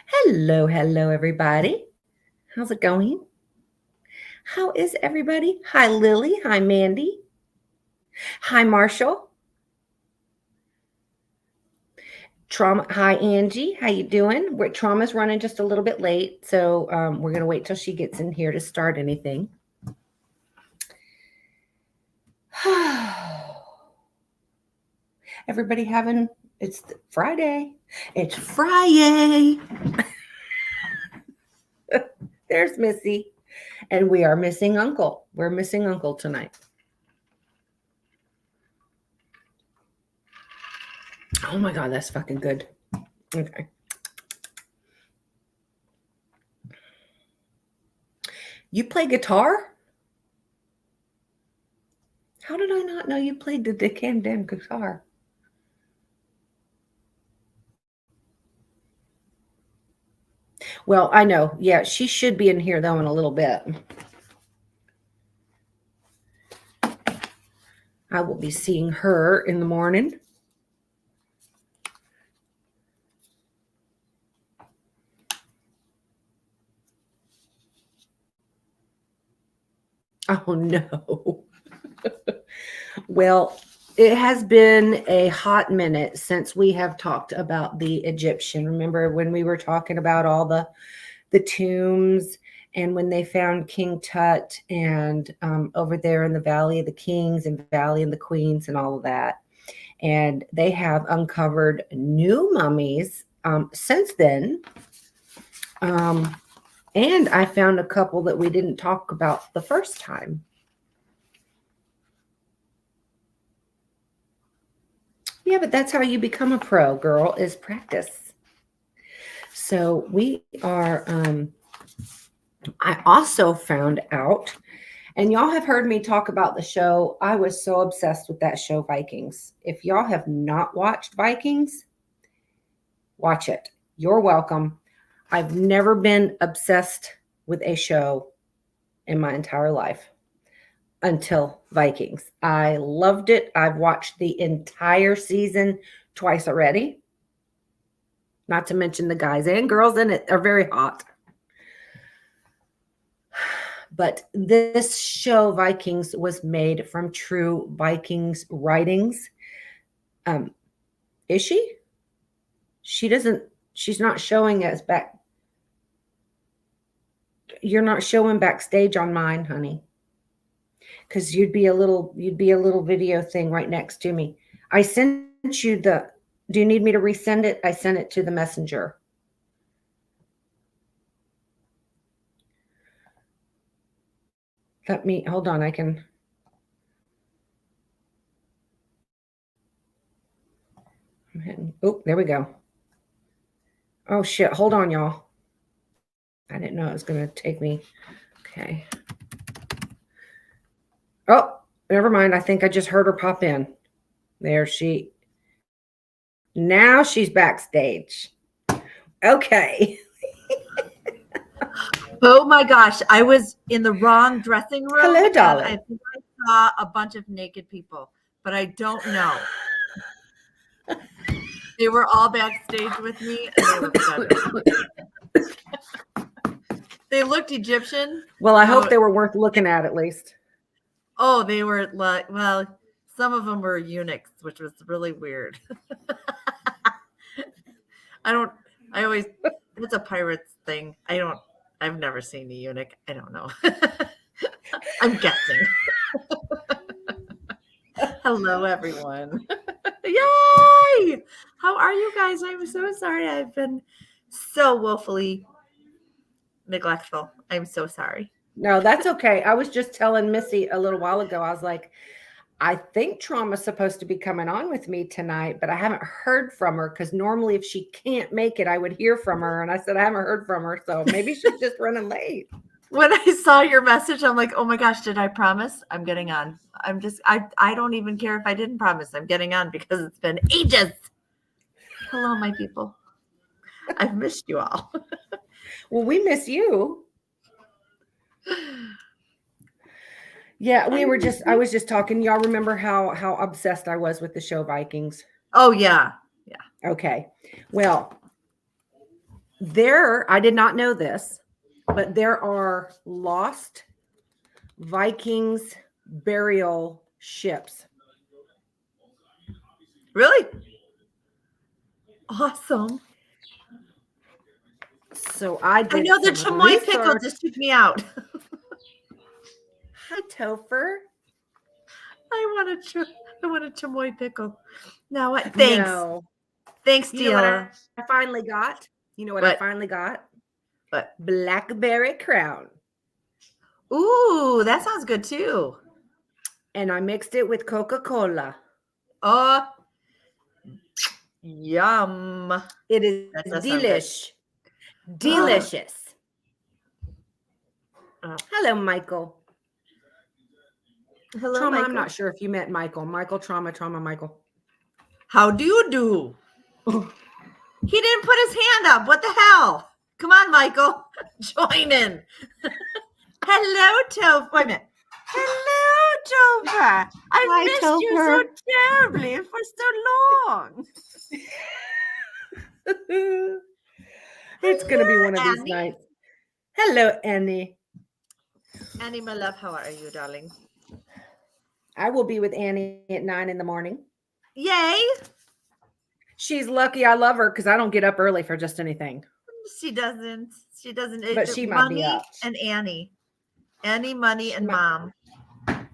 Hello, hello, everybody. How's it going? How is everybody? Hi, Lily. Hi, Mandy. Hi, Marshall. Trauma. Hi, Angie. How you doing? Trauma's running just a little bit late, so we're gonna wait till she gets in here to start anything. Everybody having? It's Friday. It's Friday. There's Missy, and we are missing Uncle. We're missing Uncle tonight. Oh my God, that's fucking good. Okay. You play guitar? How did I not know you played the damn guitar? Well, I know. Yeah, she should be in here though in a little bit. I will be seeing her in the morning. Oh no. Well, it has been a hot minute since we have talked about the Egyptian. Remember when we were talking about all the tombs and when they found King Tut and over there in the Valley of the Kings and Valley of the Queens and all of that. And they have uncovered new mummies since then. And I found a couple that we didn't talk about the first time. Yeah, but that's how you become a pro, girl, is practice. So we are, I also found out, and y'all have heard me talk about the show. I was so obsessed with that show, Vikings. If y'all have not watched Vikings, watch it. You're welcome. I've never been obsessed with a show in my entire life until Vikings. I loved it. I've watched the entire season twice already. Not to mention the guys and girls in it are very hot. But this show, Vikings, was made from true Vikings writings. Is she? She's not showing us back. You're not showing backstage on mine, honey. Because you'd be a little video thing right next to me. I sent you the. Do you need me to resend it? I sent it to the messenger. Let me hold on. I can. I'm hitting. Oh, there we go. Oh shit! Hold on, y'all. I didn't know it was going to take me. Okay. Oh, never mind. I think I just heard her pop in. There she. Now she's backstage. Okay. Oh my gosh, I was in the wrong dressing room. Hello, darling. I think I saw a bunch of naked people, but I don't know. They were all backstage with me, and they looked better. They looked Egyptian. Well, I hope they were worth looking at least. Oh, they were like, well, some of them were eunuchs, which was really weird. It's a pirates thing. I've never seen a eunuch. I don't know. I'm guessing. Hello, everyone. Yay! How are you guys? I'm so sorry. I've been so woefully neglectful. I'm so sorry. No, that's okay. I was just telling Missy a little while ago. I was like, I think Trauma's supposed to be coming on with me tonight, but I haven't heard from her because normally if she can't make it, I would hear from her. And I said, I haven't heard from her. So maybe she's just running late. When I saw your message, I'm like, oh my gosh, did I promise? I'm getting on. I don't even care if I didn't promise. I'm getting on because it's been ages. Hello, my people. I've missed you all. Well, we miss you. Yeah, I was just talking. Y'all remember how obsessed I was with the show Vikings? Oh, yeah. Yeah. Okay. Well, I did not know this, but there are lost Vikings burial ships. Really? Awesome. So I did. I know the some chamoy pickle research. just took me out. Hi, Topher. I want a chamoy pickle. Now what? Thanks. No. Thanks, You know what dealer. I finally got? You know what I What? finally got? What? Blackberry Crown. Ooh, that sounds good too. And I mixed it with Coca-Cola. Oh, yum. It is That does sound good. delish. Delicious. Oh. Hello, Michael. Hello, Trauma, Michael. I'm not sure if you met Michael. Michael, Trauma, Michael. How do you do? He didn't put his hand up. What the hell? Come on, Michael. Join in. Hello, Topher. Wait a minute. Hello, Topher. I've Hi, missed you so Topher. terribly for so long. It's going to be one of these Annie. nights. Hello, Annie. Annie, my love, how are you, darling? I will be with Annie at 9 in the morning. Yay. She's lucky I love her because I don't get up early for just anything. She doesn't. She doesn't. But she might be Mommy up. and Annie. Annie, Money, and might- Mom.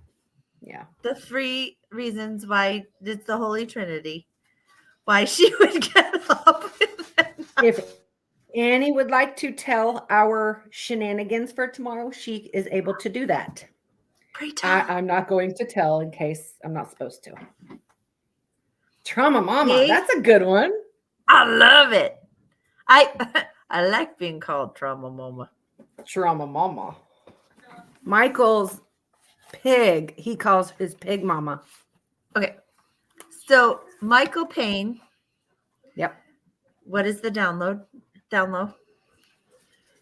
Yeah. The 3 reasons why it's the Holy Trinity. Why she would get up. If Annie would like to tell our shenanigans for tomorrow, she is able to do that. Pray tell. I'm not going to tell in case I'm not supposed to. Trauma Mama, Me? that's a good one. I love it. I like being called Trauma Mama. Trauma Mama. Michael's pig, he calls his pig mama. Okay. So Michael Payne. Yep. What is the download? Download.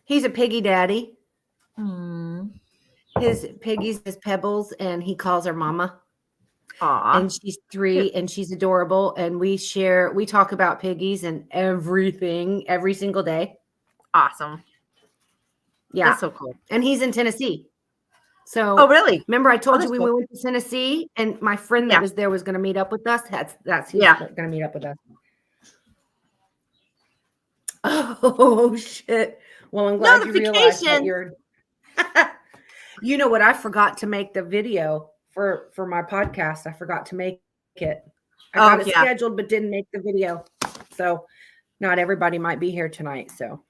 He's a piggy daddy. Hmm. His piggies is Pebbles, and he calls her mama. Aw. And she's 3 and she's adorable. And we talk about piggies and everything every single day. Awesome. Yeah. That's so cool. And he's in Tennessee. So Oh, really? remember I told you that's we cool. went to Tennessee and my friend that Yeah. was there was going to meet up with us. He's Yeah. going to meet up with us. Oh shit. Well, I'm glad you realized that Notification. you're You know what? I forgot to make the video for my podcast. I forgot to make it. I got it scheduled but didn't make the video. So not everybody might be here tonight, so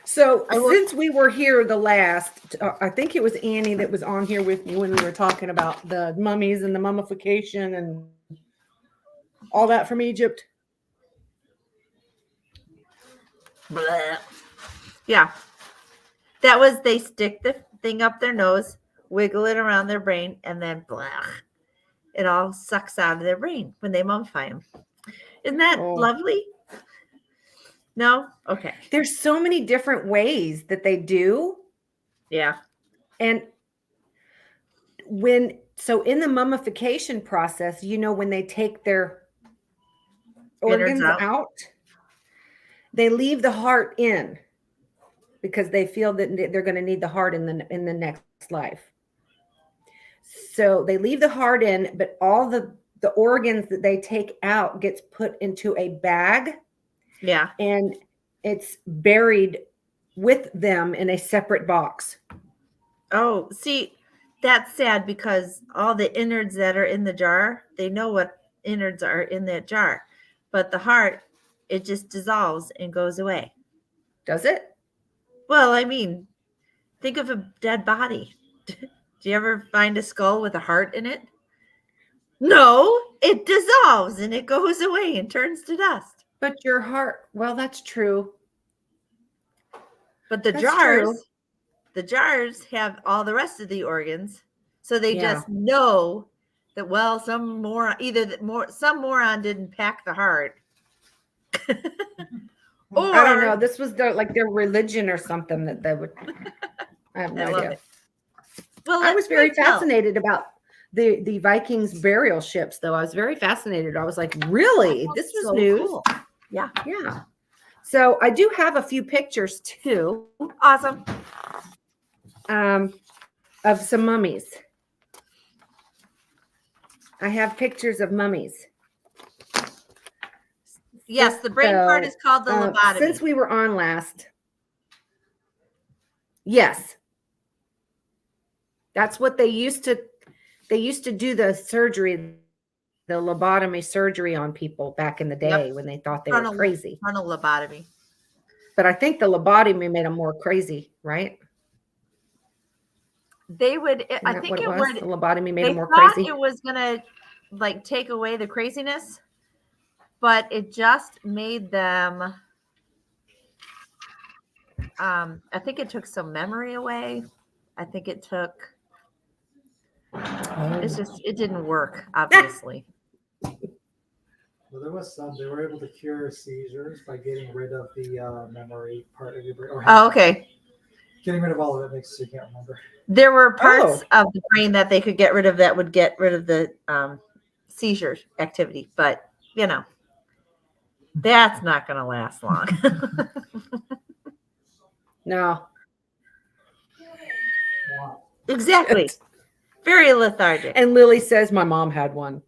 since we were here the last, I think it was Annie that was on here with me when we were talking about the mummies and the mummification and all that from Egypt. Blah. Yeah. That was they stick the thing up their nose, wiggle it around their brain, and then blah. It all sucks out of their brain when they mummify them. Isn't that lovely? No? Okay. There's so many different ways that they do. Yeah. And in the mummification process, when they take their organs out, they leave the heart in because they feel that they're going to need the heart in the next life. So they leave the heart in, but all the organs that they take out gets put into a bag. Yeah. And it's buried with them in a separate box. Oh, see, that's sad because all the innards that are in the jar, they know what innards are in that jar. But the heart, it just dissolves and goes away. Does it? Well, I mean, think of a dead body. Do you ever find a skull with a heart in it? No, it dissolves and it goes away and turns to dust. But your heart, well, that's true. But the jars have all the rest of the organs. So they just know that, well, some moron didn't pack the heart. Or I don't know. This was their religion or something that they would. I have no idea. Well, I was very fascinated about the Vikings burial ships, though. I was very fascinated. I was like, really? This was So news. cool. Yeah. Yeah. So I do have a few pictures too, Awesome. of some mummies. I have pictures of mummies. Yes, the brain part is called the lobotomy. Since we were on last, yes, that's what they used to do the surgery, the lobotomy surgery on people back in the day when they thought they were crazy. Frontal lobotomy. But I think the lobotomy made them more crazy, right? They would. Isn't I that think what it was? would. The lobotomy made They them more thought crazy. it was gonna like take away the craziness, but it just made them. I think it took some memory away. I think it took. It's just it didn't work, obviously. Well, there was some. They were able to cure seizures by getting rid of the memory part of your brain. Or Oh, okay. Getting rid of all of it makes it so you can't remember. There were parts of the brain that they could get rid of that would get rid of the seizure activity, but you know, that's not going to last long. No. Wow. Exactly. Very lethargic. And Lily says my mom had one.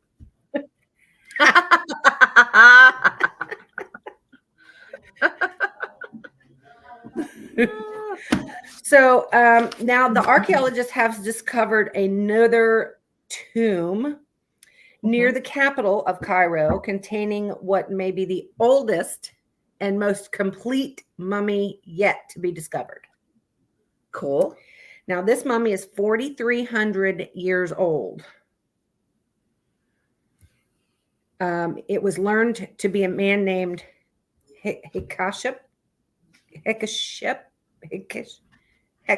So now the archaeologists have discovered another tomb near the capital of Cairo containing what may be the oldest and most complete mummy yet to be discovered. Cool. Now this mummy is 4,300 years old. It was learned to be a man named Hekashep. Hekashepes. I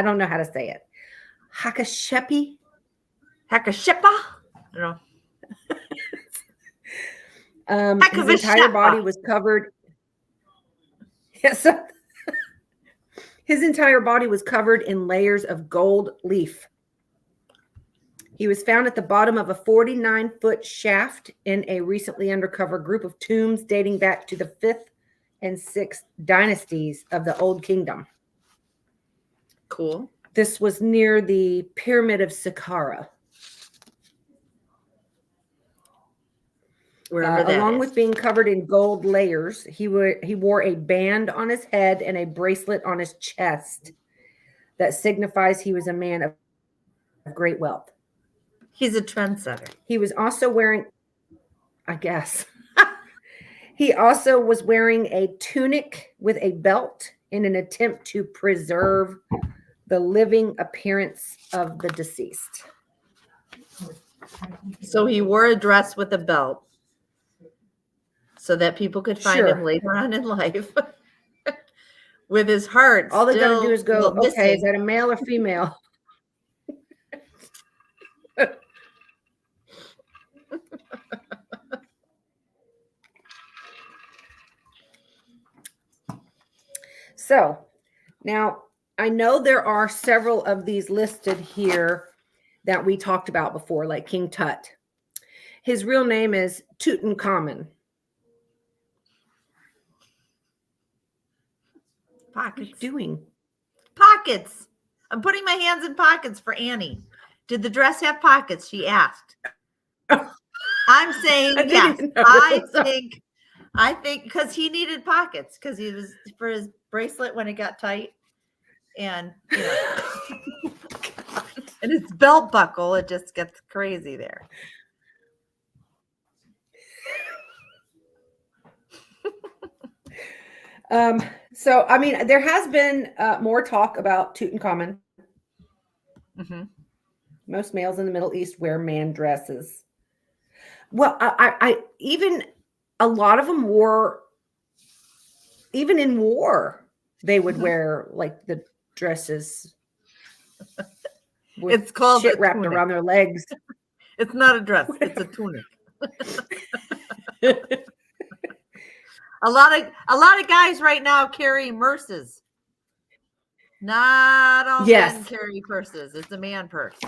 don't know how to say it. Hakashepi. Hakashepa? I don't know. His entire body was covered. Yes. His entire body was covered in layers of gold leaf. He was found at the bottom of a 49-foot shaft in a recently undercover group of tombs dating back to the 5th and 6th dynasties of the Old Kingdom. Cool. This was near the Pyramid of Saqqara. Along with being covered in gold layers, he wore a band on his head and a bracelet on his chest that signifies he was a man of great wealth. He's a trendsetter. He was also wearing, I guess, he also was wearing a tunic with a belt in an attempt to preserve the living appearance of the deceased. So he wore a dress with a belt so that people could find him later on in life with his heart. All they got to do is go, okay, missing. is that a male or female? So now I know there are several of these listed here that we talked about before, like King Tut. His real name is Tutankhamun. Pockets. What are you doing? Pockets. I'm putting my hands in pockets for Annie. Did the dress have pockets? She asked. I'm saying yes. I think because he needed pockets because he was for his bracelet when it got tight, and you know, and his belt buckle, it just gets crazy there. So I mean, there has been more talk about Tutankhamun. Mm-hmm. Most males in the Middle East wear man dresses. Well, I even a lot of them wore, even in war, they would wear like the dresses. It's called shit wrapped around their legs. It's not a dress; it's a tunic. A lot of guys right now carry merces. Not all Yes. men carry purses. It's a man purse.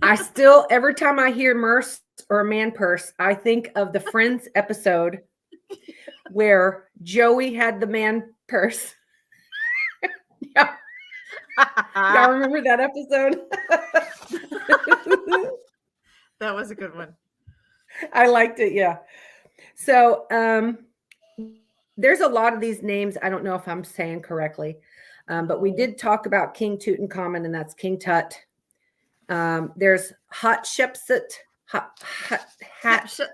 I still, every time I hear Merce or a man purse, I think of the Friends episode where Joey had the man purse. Yeah. Y'all remember that episode? That was a good one. I liked it. Yeah. So, there's a lot of these names. I don't know if I'm saying correctly, but we did talk about King Tutankhamun, and that's King Tut. There's Hatshepsut, Hatshepsut.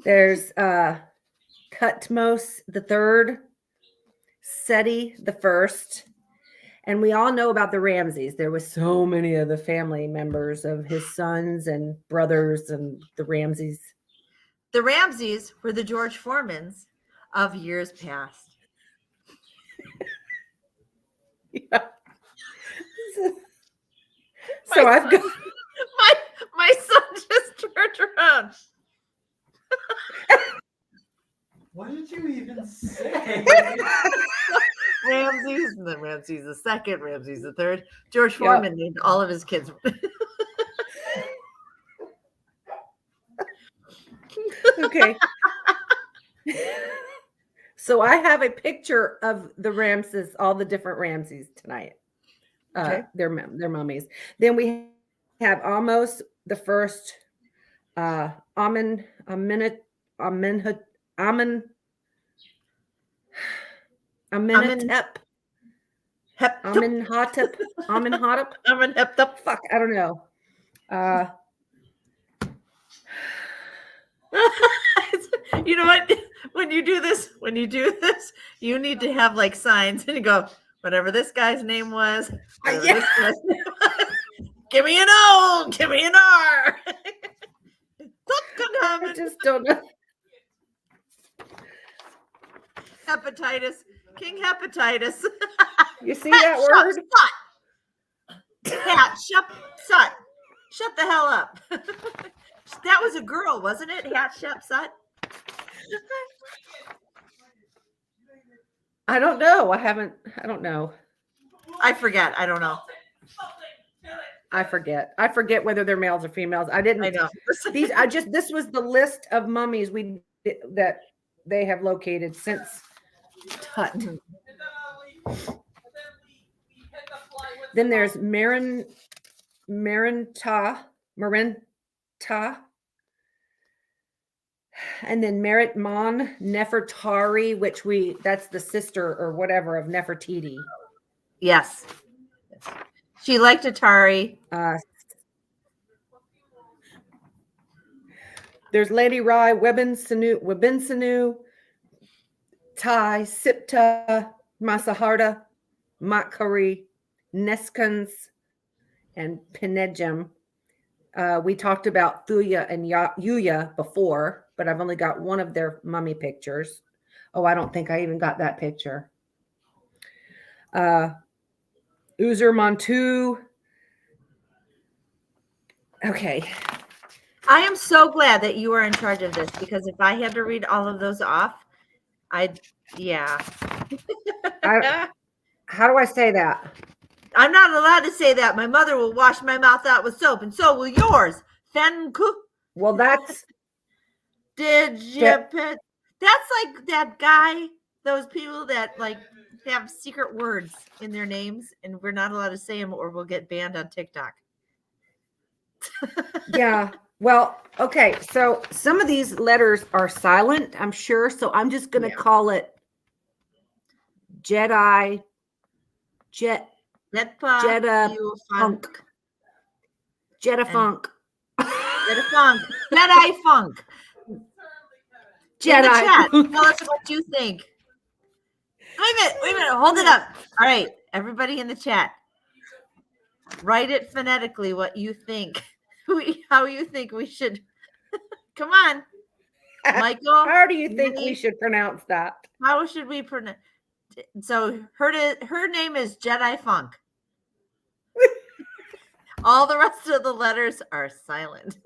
There's Thutmose the Third, Seti the First, and we all know about the Ramses. There was so many of the family members of his sons and brothers and the Ramses. The Ramses were the George Foremans of years past. Yeah. So I've got my son just turned around. What did you even say? Ramses, and then Ramses the Second, Ramses the Third. George Foreman named all of his kids. Okay. So I have a picture of the Ramses, all the different Ramses tonight. Okay. Their mummies. Then we have almost the first Amenhotep. Fuck, I don't know. You know what? When you do this, you need to have like signs and you go, whatever this guy's name was, whatever this guy's name was, give me an O, give me an R. I just don't know. Hepatitis, King Hepatitis. You see that word? Hat, shut the hell up. That was a girl, wasn't it? Hatshepsut. I don't know. I don't know. I forget. I don't know. I forget whether they're males or females. I know. This was the list of mummies that they have located since Tut. Then there's Marinta, and then Merit Mon Nefertari, that's the sister or whatever of Nefertiti. Yes. She liked Atari. There's Lady Rai, Webinsanu, Tai, Sipta, Masaharta, Matkari, Neskans, and Penejim. We talked about Thuya and Yuya before, but I've only got one of their mummy pictures. Oh, I don't think I even got that picture. Uzur Mantu. Okay. I am so glad that you are in charge of this because if I had to read all of those off, how do I say that? I'm not allowed to say that. My mother will wash my mouth out with soap, and so will yours. Well, that's that's like that guy, those people that like have secret words in their names, and we're not allowed to say them or we'll get banned on TikTok. Yeah. Well, okay. So some of these letters are silent, I'm sure. So I'm just going to call it Jedi Funk. Jedi Funk. In the chat, tell us what you think. Wait a minute. Hold it up. All right. Everybody in the chat, write it phonetically what you think. How you think we should. Come on. Michael. How do you think we should pronounce that? How should we pronounce? So her name is Jedi Funk. All the rest of the letters are silent.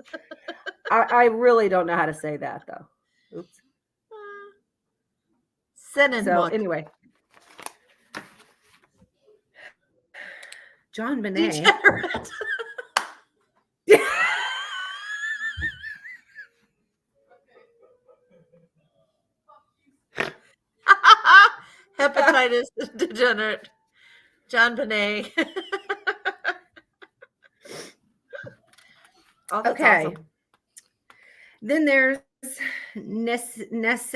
I really don't know how to say that though. Oops. Send So book. anyway, John Bonet. Degenerate. Hepatitis degenerate. John Bonet. Oh, that's Okay. awesome. Then there's Nesyamun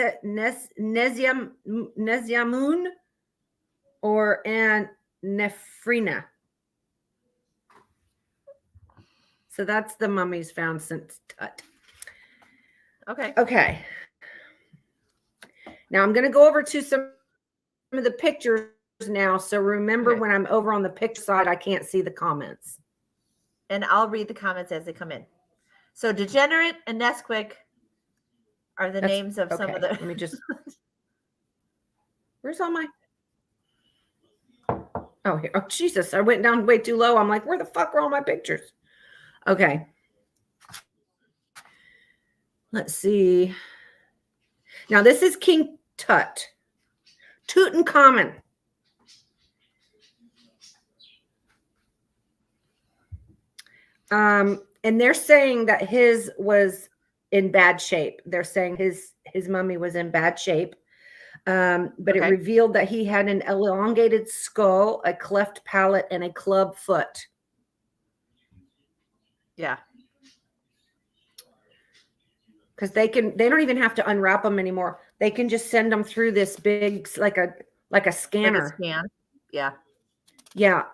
or and Nephrina. So that's the mummies found since Tut. Okay. Okay. Now I'm going to go over to some of the pictures now. So remember, Okay. when I'm over on the picture side, I can't see the comments. And I'll read the comments as they come in. So Degenerate and Nesquik are the That's- names of some of Okay, the. let me just. Where's all my? Oh, here. Oh, Jesus! I went down way too low. I'm like, where the fuck are all my pictures? Okay. Let's see. Now this is King Tut, Tutankhamun. And they're saying that his was in bad shape. They're saying his mummy was in bad shape. But it Okay. revealed that he had an elongated skull, a cleft palate, and a club foot. Yeah. Because they don't even have to unwrap them anymore. They can just send them through this big, like a Like a scanner. scan. Yeah. Yeah.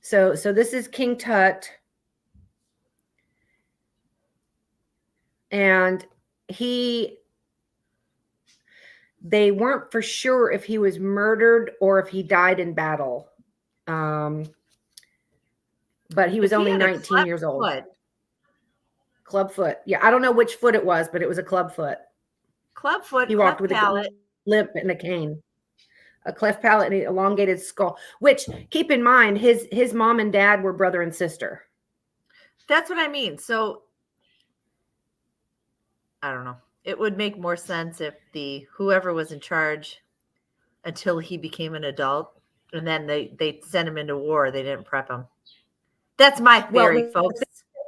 So this is King Tut. And they weren't for sure if he was murdered or if he died in battle. But he was If he only had a 19 years old. foot, Club foot. Yeah, I don't know which foot it was, but it was a club foot. club foot, He walked cleft with palate. a limp and a cane. A cleft palate and an elongated skull. Which, keep in mind, his mom and dad were brother and sister. That's what I mean. So I don't know. It would make more sense if whoever was in charge until he became an adult, and then they sent him into war. They didn't prep him. That's my theory, folks.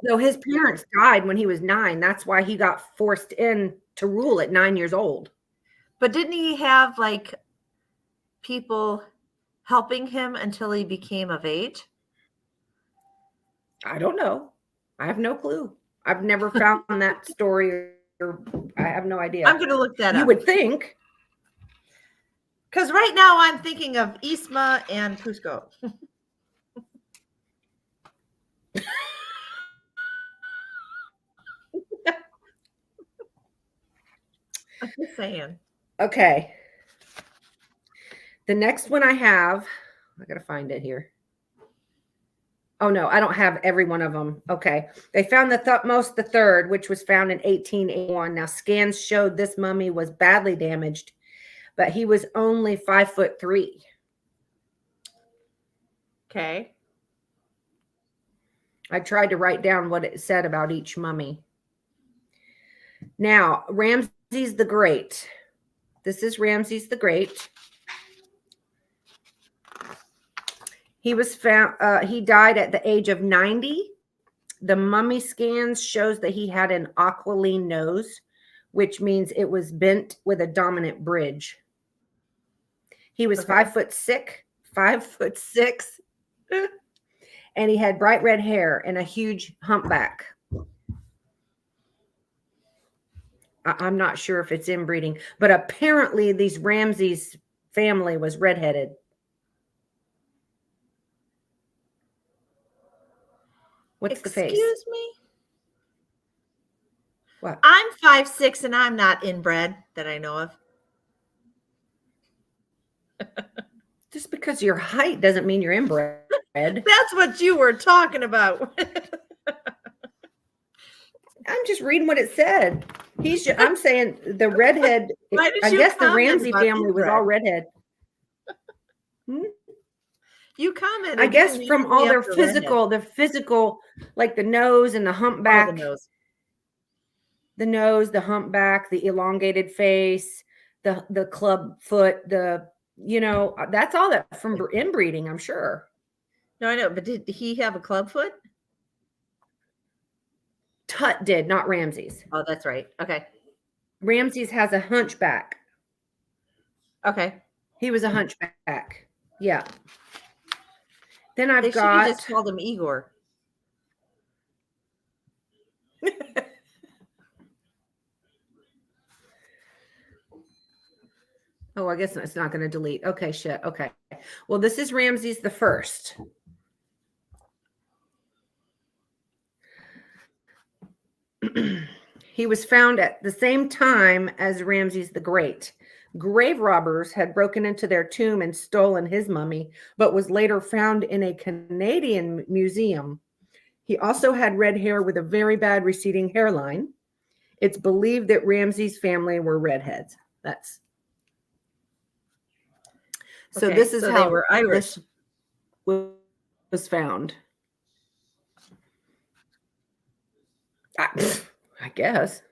So his parents died when he was 9. That's why he got forced in to rule at 9 years old. But didn't he have like people helping him until he became of age? I don't know. I have no clue. I've never found that story, or I have no idea. I'm going to look that You up. would think. Because right now I'm thinking of Isma and Cusco. I'm just saying. Okay. The next one I have, I got to find it here. Oh, no, I don't have every one of them. Okay. They found the Thutmose III, which was found in 1881. Now, scans showed this mummy was badly damaged, but he was only 5'3". Okay. I tried to write down what it said about each mummy. Now, Ramses the Great. This is Ramses the Great. He was found. He died at the age of 90. The mummy scans shows that he had an aquiline nose, which means it was bent with a dominant bridge. He was 5'6", and he had bright red hair and a huge humpback. I'm not sure if it's inbreeding, but apparently these Ramses family was redheaded. What's the face? Excuse me? What? I'm 5'6" and I'm not inbred that I know of. Just because your height doesn't mean you're inbred. That's what you were talking about. I'm just reading what it said. I'm saying the redhead. Why did I you guess the comment Ramsey about family was inbred? all redhead. You commented. I guess you from didn't all leave their after redhead. physical, like the nose and the Oh, humpback, the nose. the humpback, the elongated face, the club foot, that's all that from inbreeding, I'm sure. No, I know, but did he have a clubfoot? Tut did, not Ramses. Oh, that's right. Okay. Ramses has a hunchback. Okay. He was a hunchback. Yeah. Then They I've should have just got called him Igor. oh, I guess it's not going to delete. Okay, shit. Okay. Well, this is Ramses the first. He was found at the same time as Ramses the Great. Grave robbers had broken into their tomb and stolen his mummy, but was later found in a Canadian museum. He also had red hair with a very bad receding hairline. It's believed that Ramses' family were redheads. That's so. Okay, This is so how they were Irish. this was found. I guess.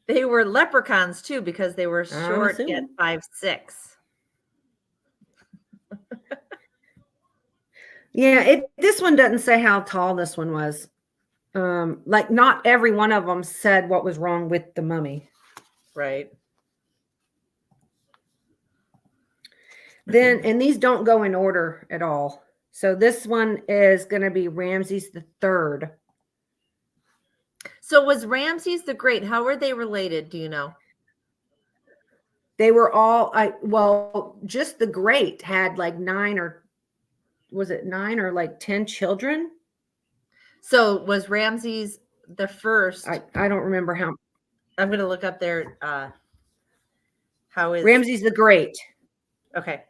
They were leprechauns too because they were I'm short at assuming. 5'6". Yeah, this one doesn't say how tall this one was. Like not every one of them said what was wrong with the mummy. Right. Then, and these don't go in order at all. So this one is going to be Ramses the Third. So was Ramses the Great? How were they related? Do you know? They were all, just the Great had like 9 or 10 children? So was Ramses the first? I don't remember how. I'm going to look up their, how is Ramses the Great. Okay.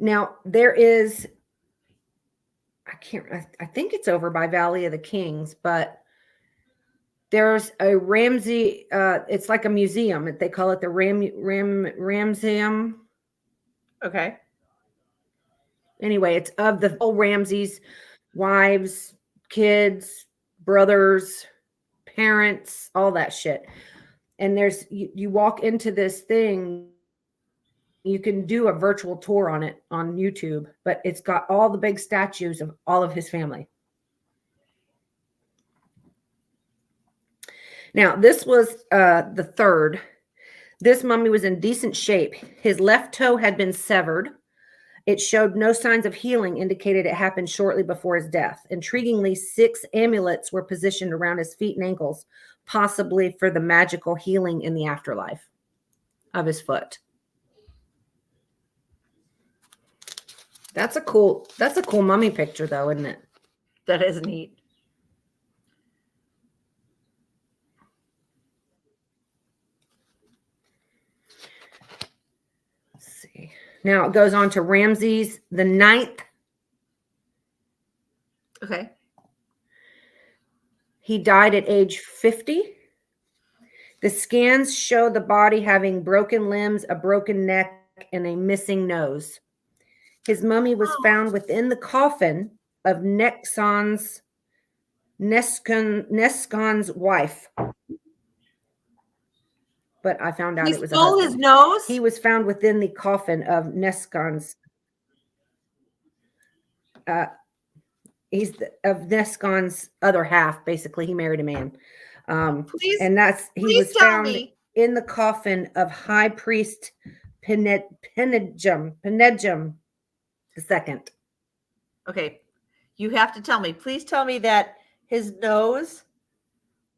Now there is, I think it's over by Valley of the Kings, but there's a Ramsey, it's like a museum. They call it the Ramseum. Okay. Anyway, it's of the whole Ramses, wives, kids, brothers, parents, all that shit. And there's, you walk into this thing, you can do a virtual tour on it on YouTube, but it's got all the big statues of all of his family. Now, this was the third. This mummy was in decent shape. His left toe had been severed. It showed no signs of healing, indicated it happened shortly before his death. Intriguingly, 6 amulets were positioned around his feet and ankles, possibly for the magical healing in the afterlife of his foot. That's a cool mummy picture, though, isn't it? That is neat. Let's see. Now it goes on to Ramses the Ninth. Okay. He died at age 50. The scans show the body having broken limbs, a broken neck, and a missing nose. His mummy was found within the coffin of Neskon's wife. But I found out He it was a stole husband. his nose? He was found within the coffin of Neskon's. He's of Neskon's other half. Basically, he married a man. Please, and he please was tell found me. in the coffin of High Priest Penedjum II. Okay. You have to tell me. Please tell me that his nose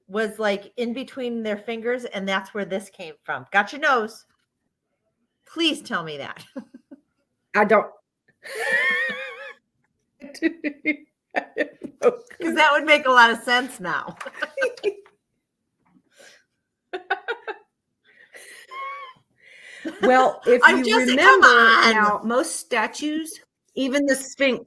was like in between their fingers and that's where this came from. Got your nose. Please tell me that. I don't. Because that would make a lot of sense now. Well, if I'm you just- come remember on. now, most statues, even the Sphinx,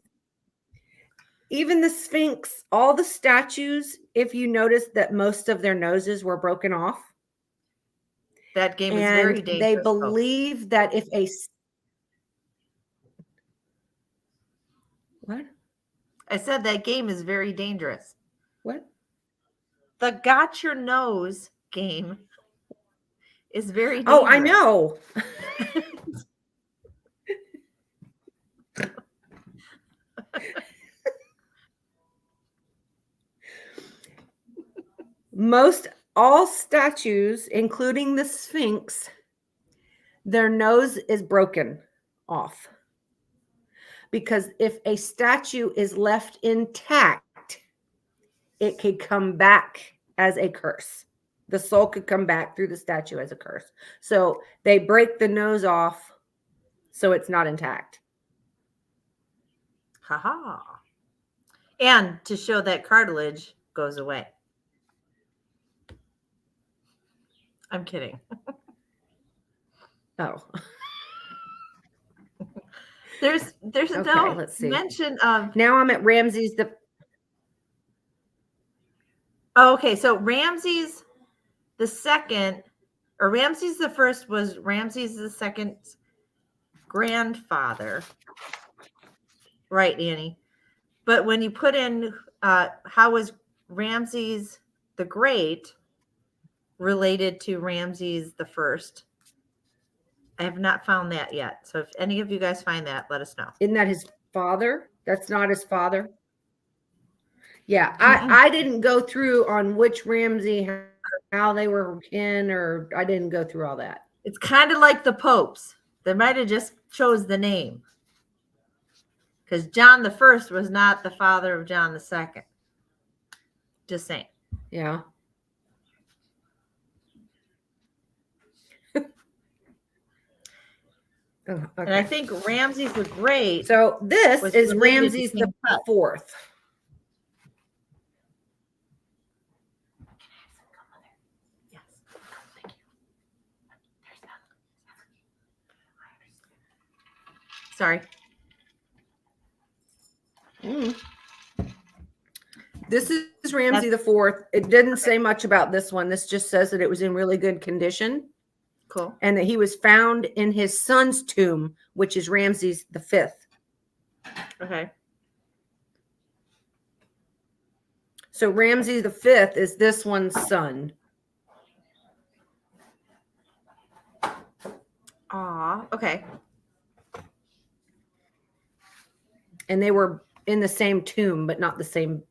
all the statues, if you notice that most of their noses were broken off. That game is very And dangerous. they folks. believe that if what? I said that game is very dangerous. What? The got your nose game is very dangerous. Oh, I know. Most all statues, including the Sphinx, their nose is broken off. Because if a statue is left intact, it could come back as a curse. The soul could come back through the statue as a curse. So they break the nose off so it's not intact. Haha. And to show that cartilage goes away. I'm kidding. Oh. There's Okay, no let's see. mention of. Now I'm at Ramses the. Oh, okay, so Ramses the second, or Ramses the first was Ramses the second's grandfather, right, Annie? But when you put in how was Ramses the Great related to Ramses the first, I have not found that yet. So if any of you guys find that, let us know. Isn't that his father? That's not his father. Yeah, I didn't go through on which Ramsey, how they were kin, or I didn't go through all that. It's kind of like the popes. They might have just chose the name. Because John the First was not the father of John the Second. Just saying. Yeah. Oh, okay. And I think Ramses the Great. So this was is related to Ramses the King Tut. fourth. Yes. Thank you. Sorry. This is Ramsey the fourth. It didn't say much about this one. This just says that it was in really good condition. Cool. And that he was found in his son's tomb, which is Ramses the fifth. Okay. So Ramses the fifth is this one's son. Okay. And they were in the same tomb, but not the same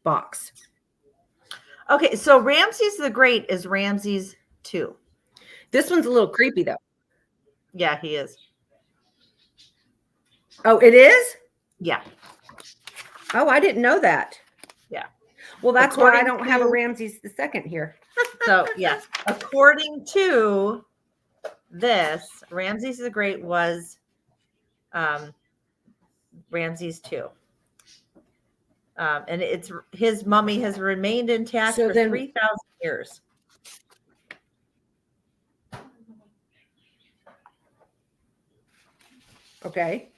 box. Okay, so Ramses the Great is Ramses 2. This one's a little creepy, though. Yeah, he is. Oh, it is? Yeah. Oh, I didn't know that. Yeah. Well, that's why I According don't have a to- Ramses the second here. So, yes, according to this, Ramses the Great was Ramses 2. And it's his mummy has remained intact So for then- 3,000 years. Okay.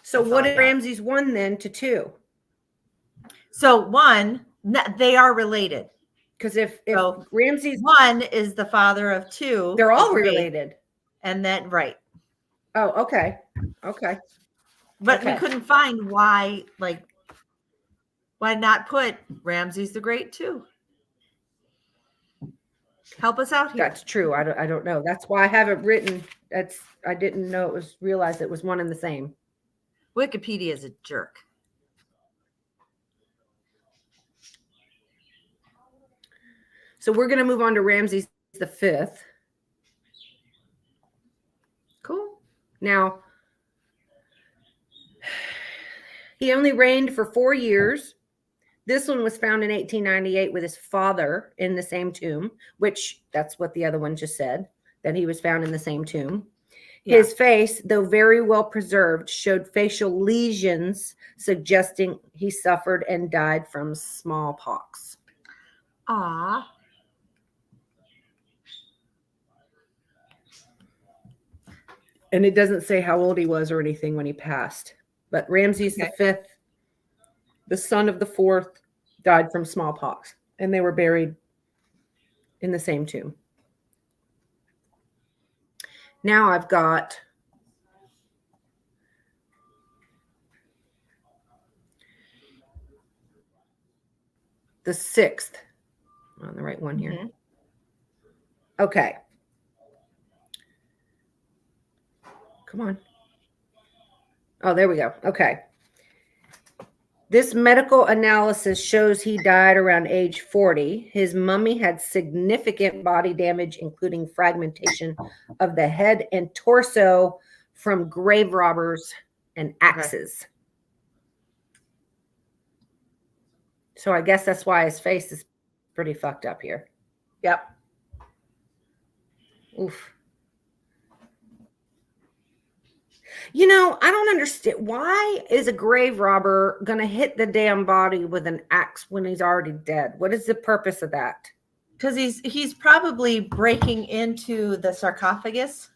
So That's what all I did got. Ramses 1 then to 2? So one, they are related. Because if So- Ramses, One is the father of 2. they're all the Great, related. And then, right. Oh, okay. Okay. But we Okay. couldn't find why not put Ramses the Great too? Help us out here. That's true. I don't know. That's why I haven't written. I didn't know realize it was one and the same. Wikipedia is a jerk. So we're going to move on to Ramses the fifth. Cool. Now, he only reigned for 4 years. This one was found in 1898 with his father in the same tomb, which that's what the other one just said, that he was found in the same tomb. Yeah. His face, though very well preserved, showed facial lesions, suggesting he suffered and died from smallpox. Aw. And it doesn't say how old he was or anything when he passed. But Ramses the fifth, the son of the fourth, died from smallpox. And they were buried in the same tomb. Now I've got the 6th. On the right one here. Mhm. Okay. Come on. Oh, there we go. Okay. This medical analysis shows he died around age 40. His mummy had significant body damage, including fragmentation of the head and torso from grave robbers and axes. So I guess that's why his face is pretty fucked up here. Yep. Oof. You know, I don't understand. Why is a grave robber going to hit the damn body with an axe when he's already dead? What is the purpose of that? Because he's probably breaking into the sarcophagus.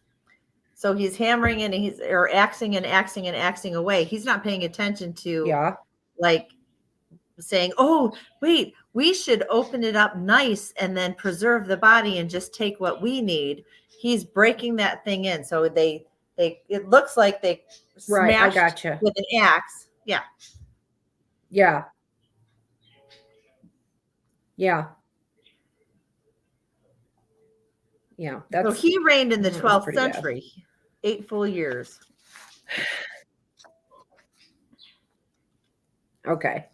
So he's hammering and he's or axing and axing and axing away. He's not paying attention to Yeah. like saying, "Oh, wait, we should open it up nice and then preserve the body and just take what we need." He's breaking that thing in. So it looks like they Right. I smashed gotcha. with an axe. Yeah. Yeah. Yeah. Yeah. So That's he reigned in the that was 12th pretty bad. century, 8 full years. okay.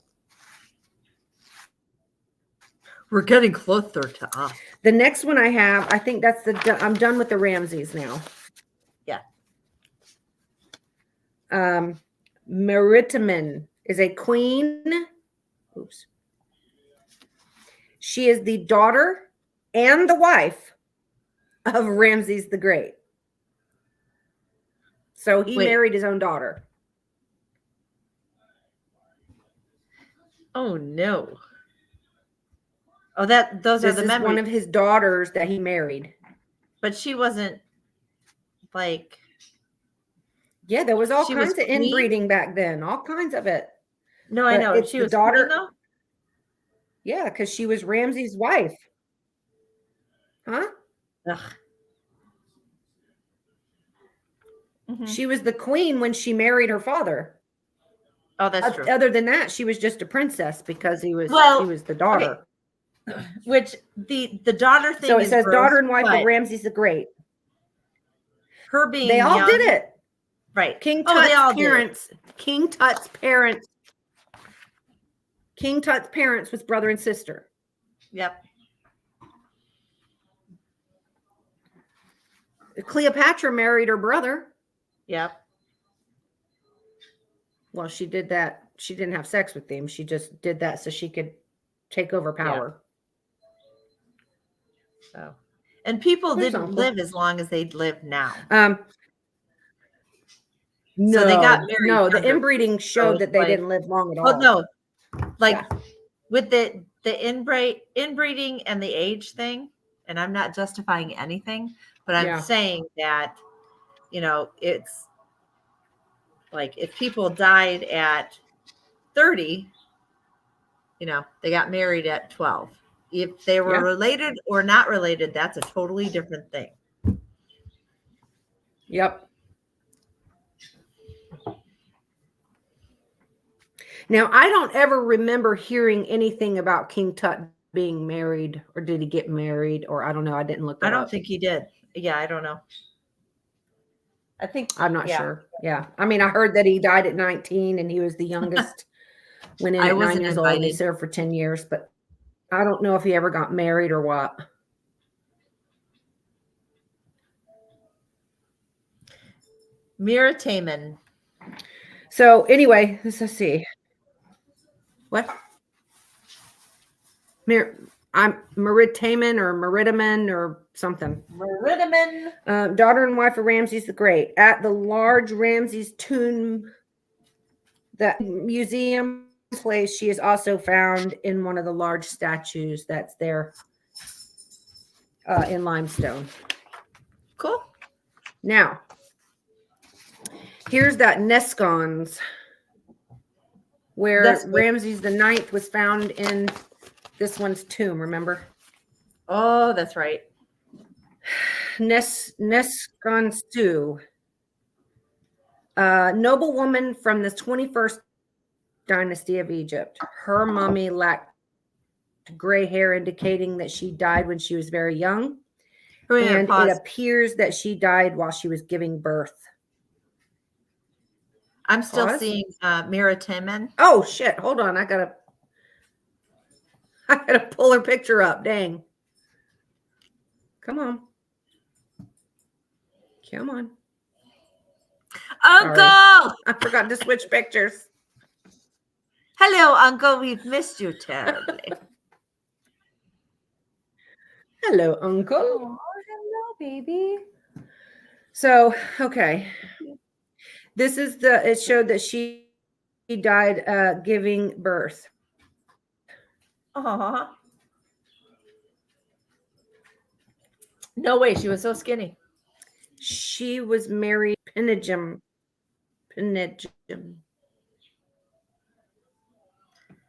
We're getting closer to us. The next one I have, I think that's I'm done with the Ramses now. Yeah. Meritamen is a queen. Oops. She is the daughter and the wife of Ramses the Great. So he Wait. married his own daughter. Oh no. Oh, those This are the is memories. one of his daughters that he married. But she wasn't like Yeah, there was all She was kinds of queen? inbreeding back then, all kinds of it. no, I But know. it's She the was daughter- queen, though. Yeah, because she was Ramses' wife. Huh? Ugh. Mhm. She was the queen when she married her father. Oh, that's true. Other than that, she was just a princess because he was the daughter. Which the daughter thing So it is says gross, daughter and wife but of Ramses the Great. her being They all young, did it. right? King Oh, they all Tut's did. parents. King Tut's parents was brother and sister. Yep. Cleopatra married her brother. Yep. Well, she did that. She didn't have sex with him. She just did that so she could take over power. So, and people There's didn't uncle. live as long as they live now. No, So they got married no, the younger. inbreeding showed it's that they like- didn't live long at all. Oh no, like Yeah. with the inbreeding and the age thing, and I'm not justifying anything, but I'm Yeah. saying that it's like if people died at 30, they got married at 12. If they were Yeah. related or not related, that's a totally different thing. Yep. Now, I don't ever remember hearing anything about King Tut being married, or did he get married, or I don't know. I didn't look that I don't up. think he did. Yeah, I don't know. I think I'm not yeah. sure. Yeah. I mean, I heard that he died at 19 and he was the youngest. Went in I at 9 wasn't years old and he invited. served for 10 years, but I don't know if he ever got married or what. Meritamen. So anyway, let's see. What? I'm Meritamen or Meritamen or something. Meritamen. Daughter and wife of Ramses the Great. At the large Ramses tomb, that museum place, she is also found in one of the large statues that's there in limestone. Cool. Now, here's that Neskons, where That's good. Ramses the Ninth was found in this one's tomb, remember? Oh, that's right. Neskonstu, noblewoman from the 21st dynasty of Egypt. Her mummy lacked gray hair, indicating that she died when she was very young. Wait a minute, And pause. it appears that she died while she was giving birth. I'm still Pause. seeing Mira Timon. Oh shit! Hold on, I gotta pull her picture up. Dang! Come on, come on! Uncle! I forgot to switch pictures. Hello, Uncle. We've missed you terribly. Hello, Uncle. Oh, hello, baby. So, okay. This is it showed that she died giving birth. Aw. No way. She was so skinny. She was married Penegem.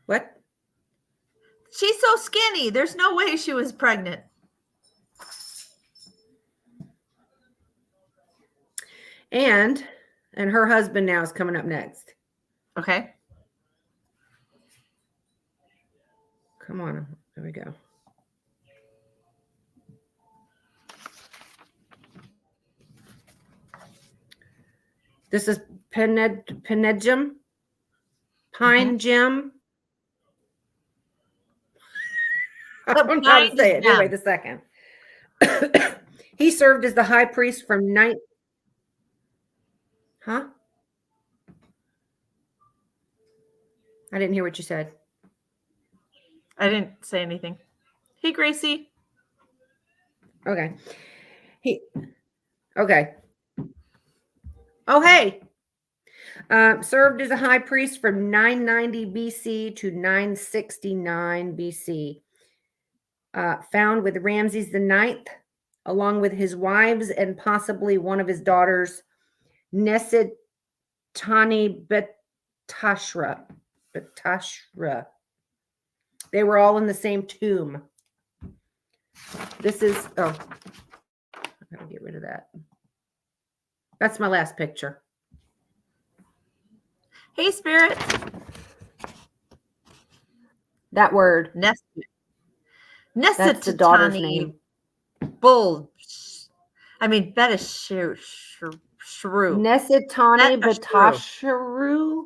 What? She's so skinny. There's no way she was pregnant. And her husband now is coming up next. Okay. Come on. There we go. This is Penegem. Pine Gem. I don't know how to say it. Pine Wait a second. He served as the high priest from Huh? I didn't hear what you said. I didn't say anything. Hey, Gracie. Okay. Okay. Oh, hey. Served as a high priest from 990 BC to 969 BC. Found with Ramses IX, along with his wives and possibly one of his daughters, Nesid Tani Betashra. They were all in the same tomb. This is, I gotta get rid of that. That's my last picture. Hey, Spirit. That word. That's That's the daughter's name. Bull. I mean, that is shrew. Nesitani That's a Batasharu.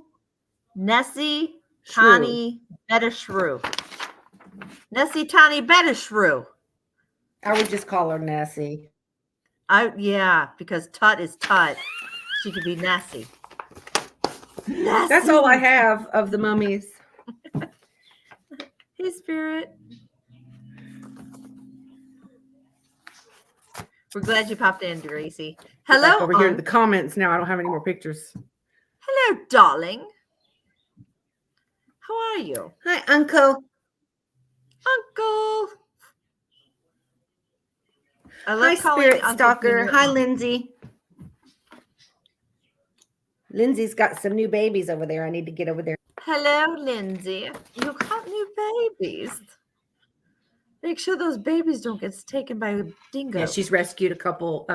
Nessie Shrew. Tani Betashrew. Nessie Tani Betashrew. I would just call her Nessie. Yeah, because Tut is Tut. She could be Nessie. That's all I have of the mummies. Hey, Spirit. We're glad you popped in, Gracie. Hello, Back over here in Unc. the comments now. I don't have any more pictures. Hello, darling. How are you, Hi, Uncle. Uncle? I love Hi, calling Spirit Uncle Stalker. Junior Hi, Unc. Lindsay. Lindsay's got some new babies over there. I need to get over there. Hello, Lindsay. You got new babies. Make sure those babies don't get taken by a dingo. Yeah, she's rescued a couple.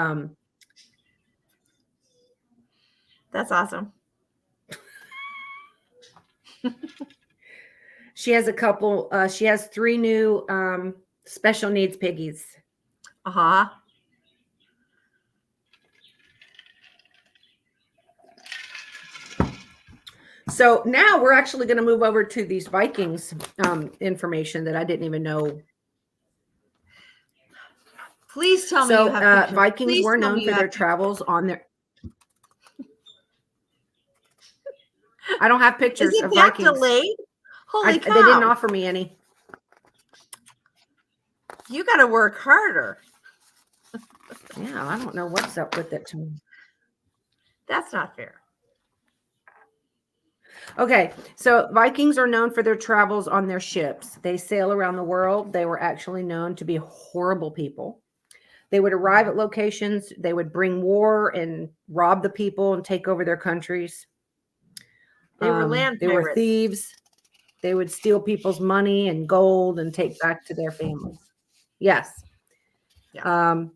That's awesome. She has a couple. She has 3 new special needs piggies. Uh-huh. So now we're actually going to move over to these Vikings information that I didn't even know. Please tell me So you have pictures. Vikings Please were tell known me for you their have travels on their. I don't have pictures Is it of that Vikings. delayed? Holy They cow. didn't offer me any. You got to work harder. Yeah, I don't know what's up with it. That's not fair. Okay, so Vikings are known for their travels on their ships. They sail around the world. They were actually known to be horrible people. They would arrive at locations. They would bring war and rob the people and take over their countries. They were land They were pirates. thieves. They would steal people's money and gold and take back to their families. Yes. Yeah.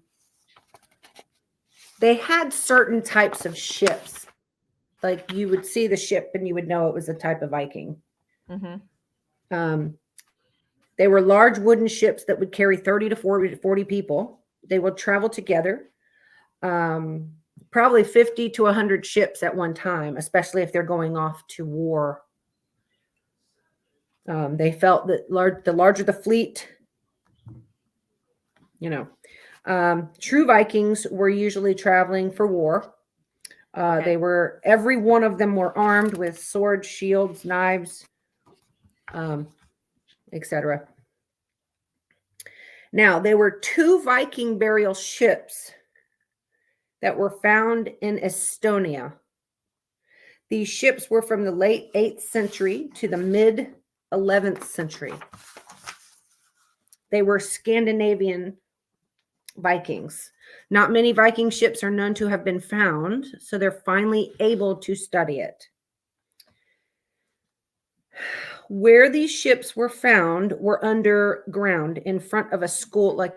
They had certain types of ships. Like you would see the ship and you would know it was a type of Viking. Mm-hmm. They were large wooden ships that would carry 30 to 40 people. They would travel together. Probably 50 to 100 ships at one time, especially if they're going off to war. They felt that the larger the fleet, true Vikings were usually traveling for war. Every one of them were armed with swords, shields, knives, etc. Now, there were 2 Viking burial ships that were found in Estonia. These ships were from the late 8th century to the mid 11th century. They were Scandinavian Vikings. Not many Viking ships are known to have been found, so they're finally able to study it. Where these ships were found were underground in front of a school. Like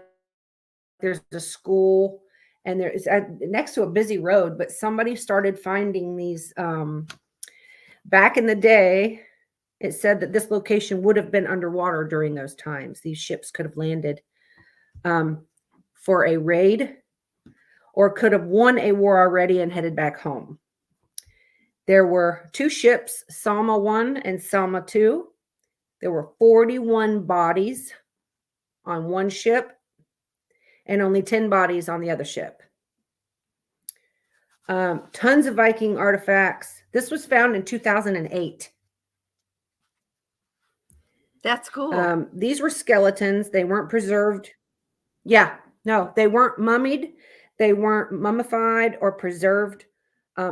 there's a school and there is next to a busy road, but somebody started finding these. Back in the day, it said that this location would have been underwater during those times. These ships could have landed for a raid or could have won a war already and headed back home. There were 2 ships, Salma 1 and Salma 2. There were 41 bodies on one ship and only 10 bodies on the other ship. Tons of Viking artifacts. This was found in 2008. That's cool. These were skeletons. They weren't preserved. Yeah, no, they weren't mummied. They weren't mummified or preserved.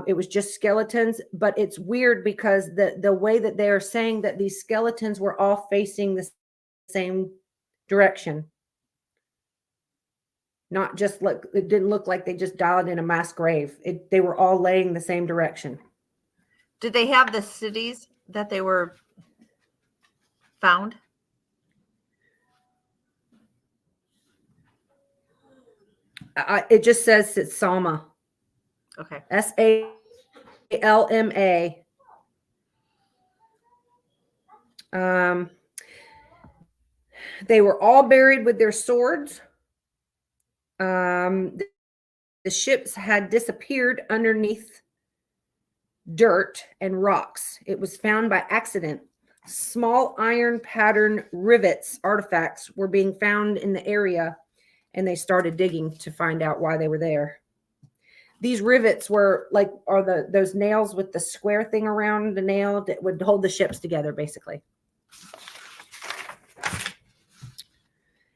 It was just skeletons, but it's weird because the way that they are saying that these skeletons were all facing the same direction. Not just it didn't look like they just died in a mass grave. They were all laying the same direction. Did they have the cities that they were found? It just says it's Salma. Okay. Salma. They were all buried with their swords. The ships had disappeared underneath dirt and rocks. It was found by accident. Small iron pattern rivets, artifacts were being found in the area, and they started digging to find out why they were there. These rivets are those nails with the square thing around the nail that would hold the ships together, basically.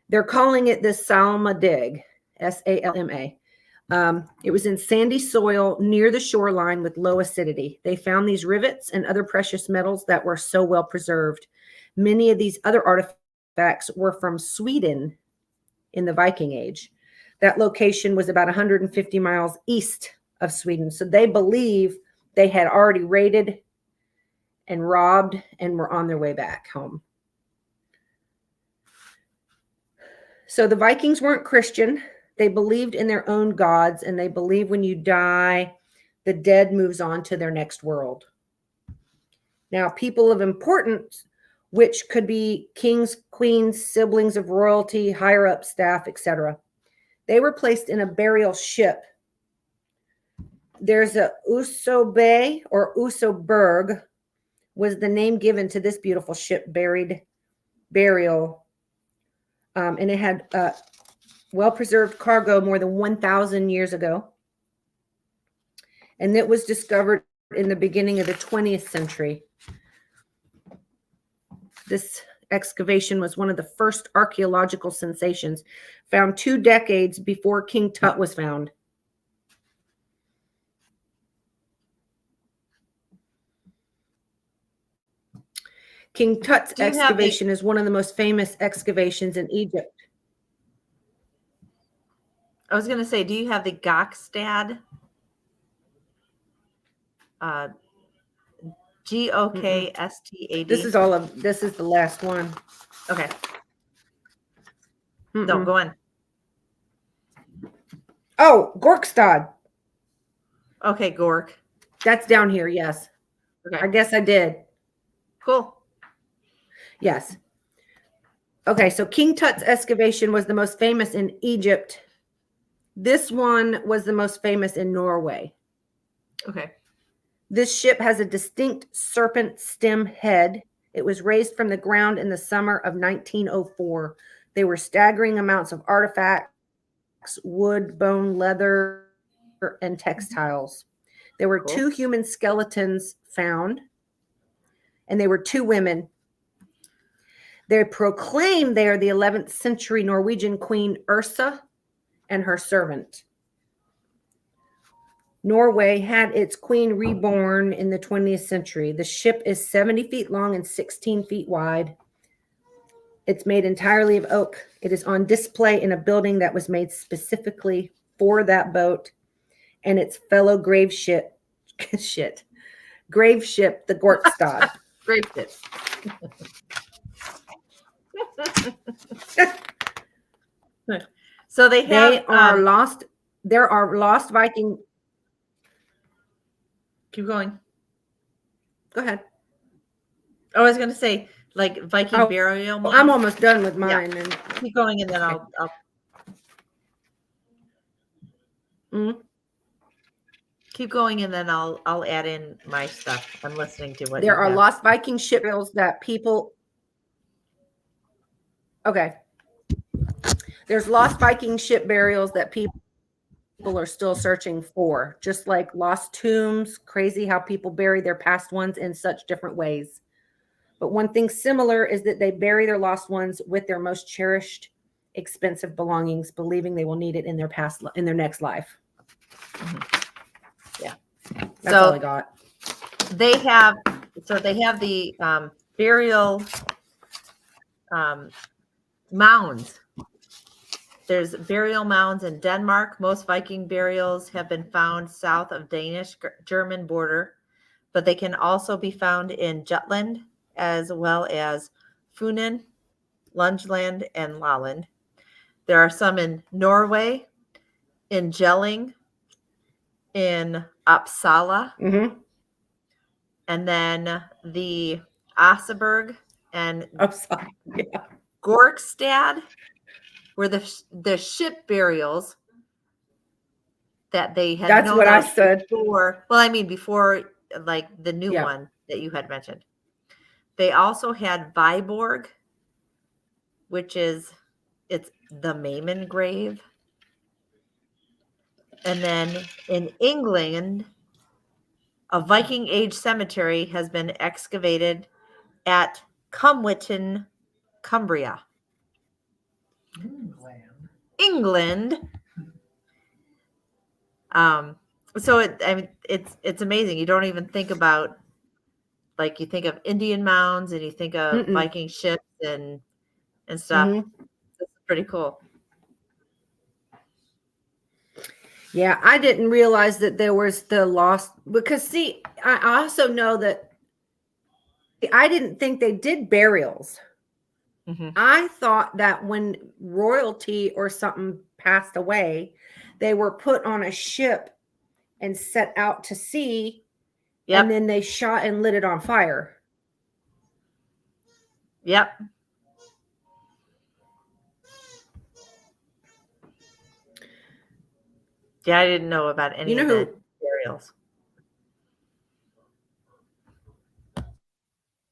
They're calling it the Salma dig, Salma. It was in sandy soil near the shoreline with low acidity. They found these rivets and other precious metals that were so well preserved. Many of these other artifacts were from Sweden in the Viking Age. That location was about 150 miles east of Sweden. So they believe they had already raided and robbed and were on their way back home. So the Vikings weren't Christian. They believed in their own gods, and they believe when you die, the dead moves on to their next world. Now, people of importance, which could be kings, queens, siblings of royalty, higher up staff, etc., they were placed in a burial ship. There's a Uso-Bay or Uso-Berg was the name given to this beautiful ship burial. And it had well-preserved cargo more than 1,000 years ago. And it was discovered in the beginning of the 20th century. This excavation was one of the first archaeological sensations, found 2 decades before King Tut was found. King Tut's excavation is one of the most famous excavations in Egypt. I was going to say, do you have the Gokstad? Gokstad. This is the last one. Okay. No, go on. Oh, Gorkstad. Okay, Gork. That's down here, yes. Okay. I guess I did. Cool. Yes. Okay, so King Tut's excavation was the most famous in Egypt. This one was the most famous in Norway. Okay. This ship has a distinct serpent stem head. It was raised from the ground in the summer of 1904. There were staggering amounts of artifacts, wood, bone, leather, and textiles. There were Cool. 2 human skeletons found, and they were 2 women. They proclaim they are the 11th century Norwegian Queen Ursa and her servant. Norway had its queen reborn in the 20th century. The ship is 70 feet long and 16 feet wide. It's made entirely of oak. It is on display in a building that was made specifically for that boat and its fellow grave ship, the Gorkstad. Great fit. So they have. They are lost. There are lost Viking. Keep going. Go ahead. I was going to say, like Viking Oh, burial. Well, I'm almost done with mine. And Keep going, and then Okay. I'll Mhm. keep going, and then I'll add in my stuff. I'm listening to what There you are have. lost Viking ship burials that people. Okay. There's lost Viking ship burials that people are still searching for, just like lost tombs. Crazy how people bury their past ones in such different ways. But one thing similar is that they bury their lost ones with their most cherished, expensive belongings, believing they will need it in their next life. Yeah. That's So- all I got. They have the burial mounds. There's burial mounds in Denmark. Most Viking burials have been found south of Danish-German border, but they can also be found in Jutland as well as Funen, Lungeland, and Lolland. There are some in Norway, in Jelling, in Uppsala, Mm-hmm. and then the Oseberg and Upside. Yeah. Gorkstad were the ship burials that they had That's known what I of said. before. Well, I mean before like the new Yeah. one that you had mentioned. They also had Viborg, which it's the Maimon grave. And then in England, a Viking age cemetery has been excavated at Cumwitton, Cumbria, England. So it's amazing. You don't even think about, like, you think of Indian mounds and you think of Mm-mm. Viking ships and stuff. Mhm. It's pretty cool. Yeah, I didn't realize that there was the lost, because see, I also know that I didn't think they did burials. Mm-hmm. I thought that when royalty or something passed away, they were put on a ship and set out to sea, Yep. and then they shot and lit it on fire. Yep. Yeah, I didn't know about any You know of who- the burials.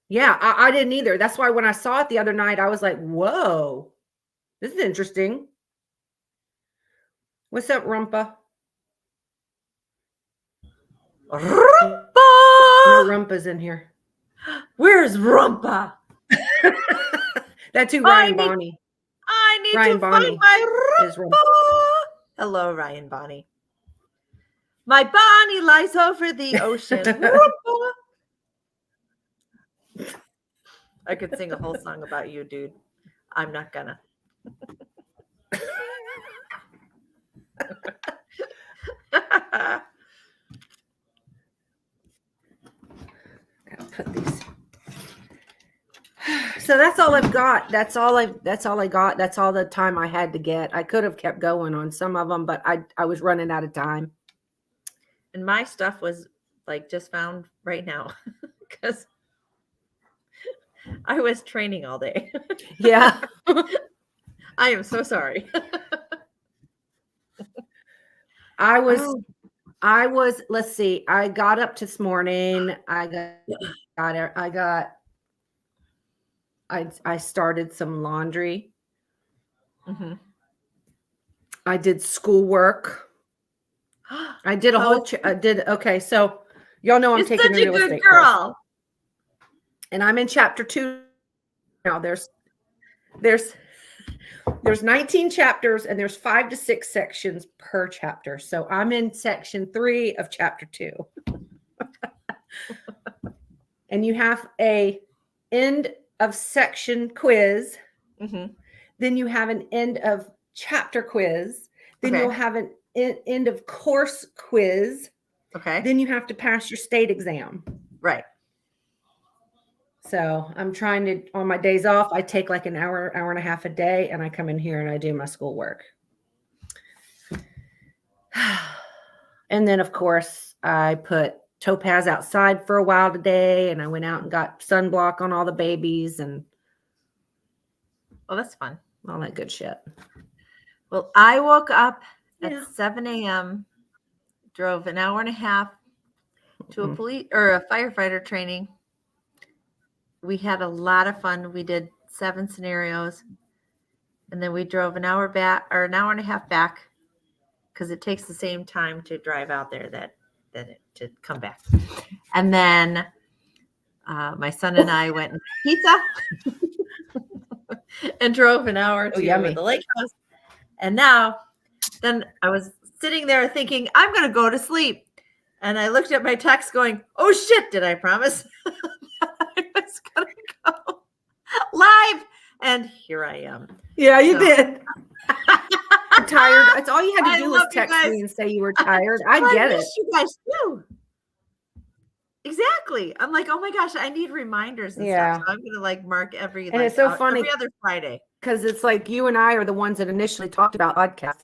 Yeah, I didn't either. That's why when I saw it the other night, I was like, whoa, this is interesting. What's up, Rumpa? Rumpa! No Rumpa's in here. Where's Rumpa? That's who I Ryan need- Bonney. I need Ryan to Bonney find my is Rumpa. Hello, Ryan Bonney. My Bonnie lies over the ocean. Rumpa. I could sing a whole song about you, dude. I'm not gonna. Gotta put these. So that's all I've got. That's all I got. That's all the time I had to get. I could have kept going on some of them, but I was running out of time. And my stuff was like just found right now because I was training all day. Yeah. I am so sorry. I was Oh. let's see. I got up this morning. I started some laundry. Mhm. I did schoolwork. I did a How whole is- I did okay, so y'all know I'm You're taking such a a real good estate course. girl. And I'm in chapter 2 now. There's 19 chapters and there's 5 to 6 sections per chapter. So I'm in section 3 of chapter 2. And you have a end of section quiz, Mhm. then you have an end of chapter quiz, then Okay. you'll have an end of course quiz, Okay. then you have to pass your state exam. Right. So I'm trying to, on my days off, I take like an hour and a half a day, and I come in here and I do my schoolwork. And then, of course, I put Topaz outside for a while today, and I went out and got sunblock on all the babies and Well, that's fun. all that good shit. Well, I woke up Yeah. at 7 a.m., drove an hour and a half to a Mm. police or a firefighter training. We had a lot of fun. We did 7 scenarios, and then we drove an hour back or an hour and a half back because it takes the same time to drive out there to come back. And then my son and I went and got pizza and drove an hour to yummy. the lake house. And then I was sitting there thinking, I'm going to go to sleep. And I looked at my text going, oh shit, did I promise? I was going to go live. And here I am. Yeah, you So- did. I'm tired. That's all you had I to do was love you text guys. me and say you were tired. I Well, get it. miss you guys too. Exactly. I'm like, oh my gosh, I need reminders and Yeah. stuff. So I'm going to like mark every And it's so funny. every other Friday. Because it's like you and I are the ones that initially talked about podcasts.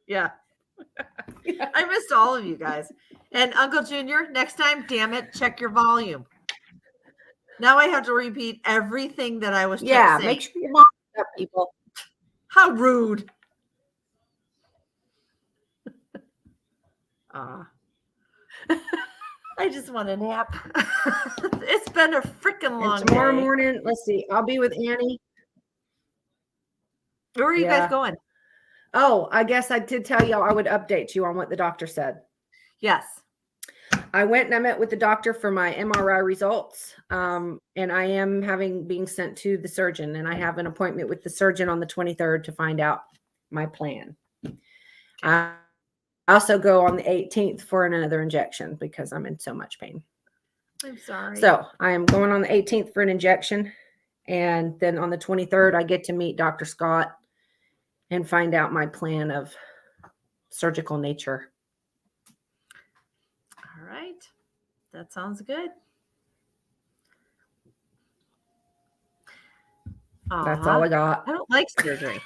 Yeah. I missed all of you guys. And Uncle Junior, next time, damn it, check your volume. Now I have to repeat everything that I was Yeah, saying. make sure your mom up, people. How rude. I just want a nap. It's been a freaking long And tomorrow day. morning, let's see, I'll be with Annie. Where are you Yeah. guys going? Oh, I guess I did tell y'all I would update you on what the doctor said. Yes. I went and I met with the doctor for my MRI results. And I am being sent to the surgeon, and I have an appointment with the surgeon on the 23rd to find out my plan. I also go on the 18th for another injection because I'm in so much pain. I'm sorry. So I am going on the 18th for an injection. And then on the 23rd, I get to meet Dr. Scott and find out my plan of surgical nature. All right. That sounds good. That's all I got. I don't like surgery.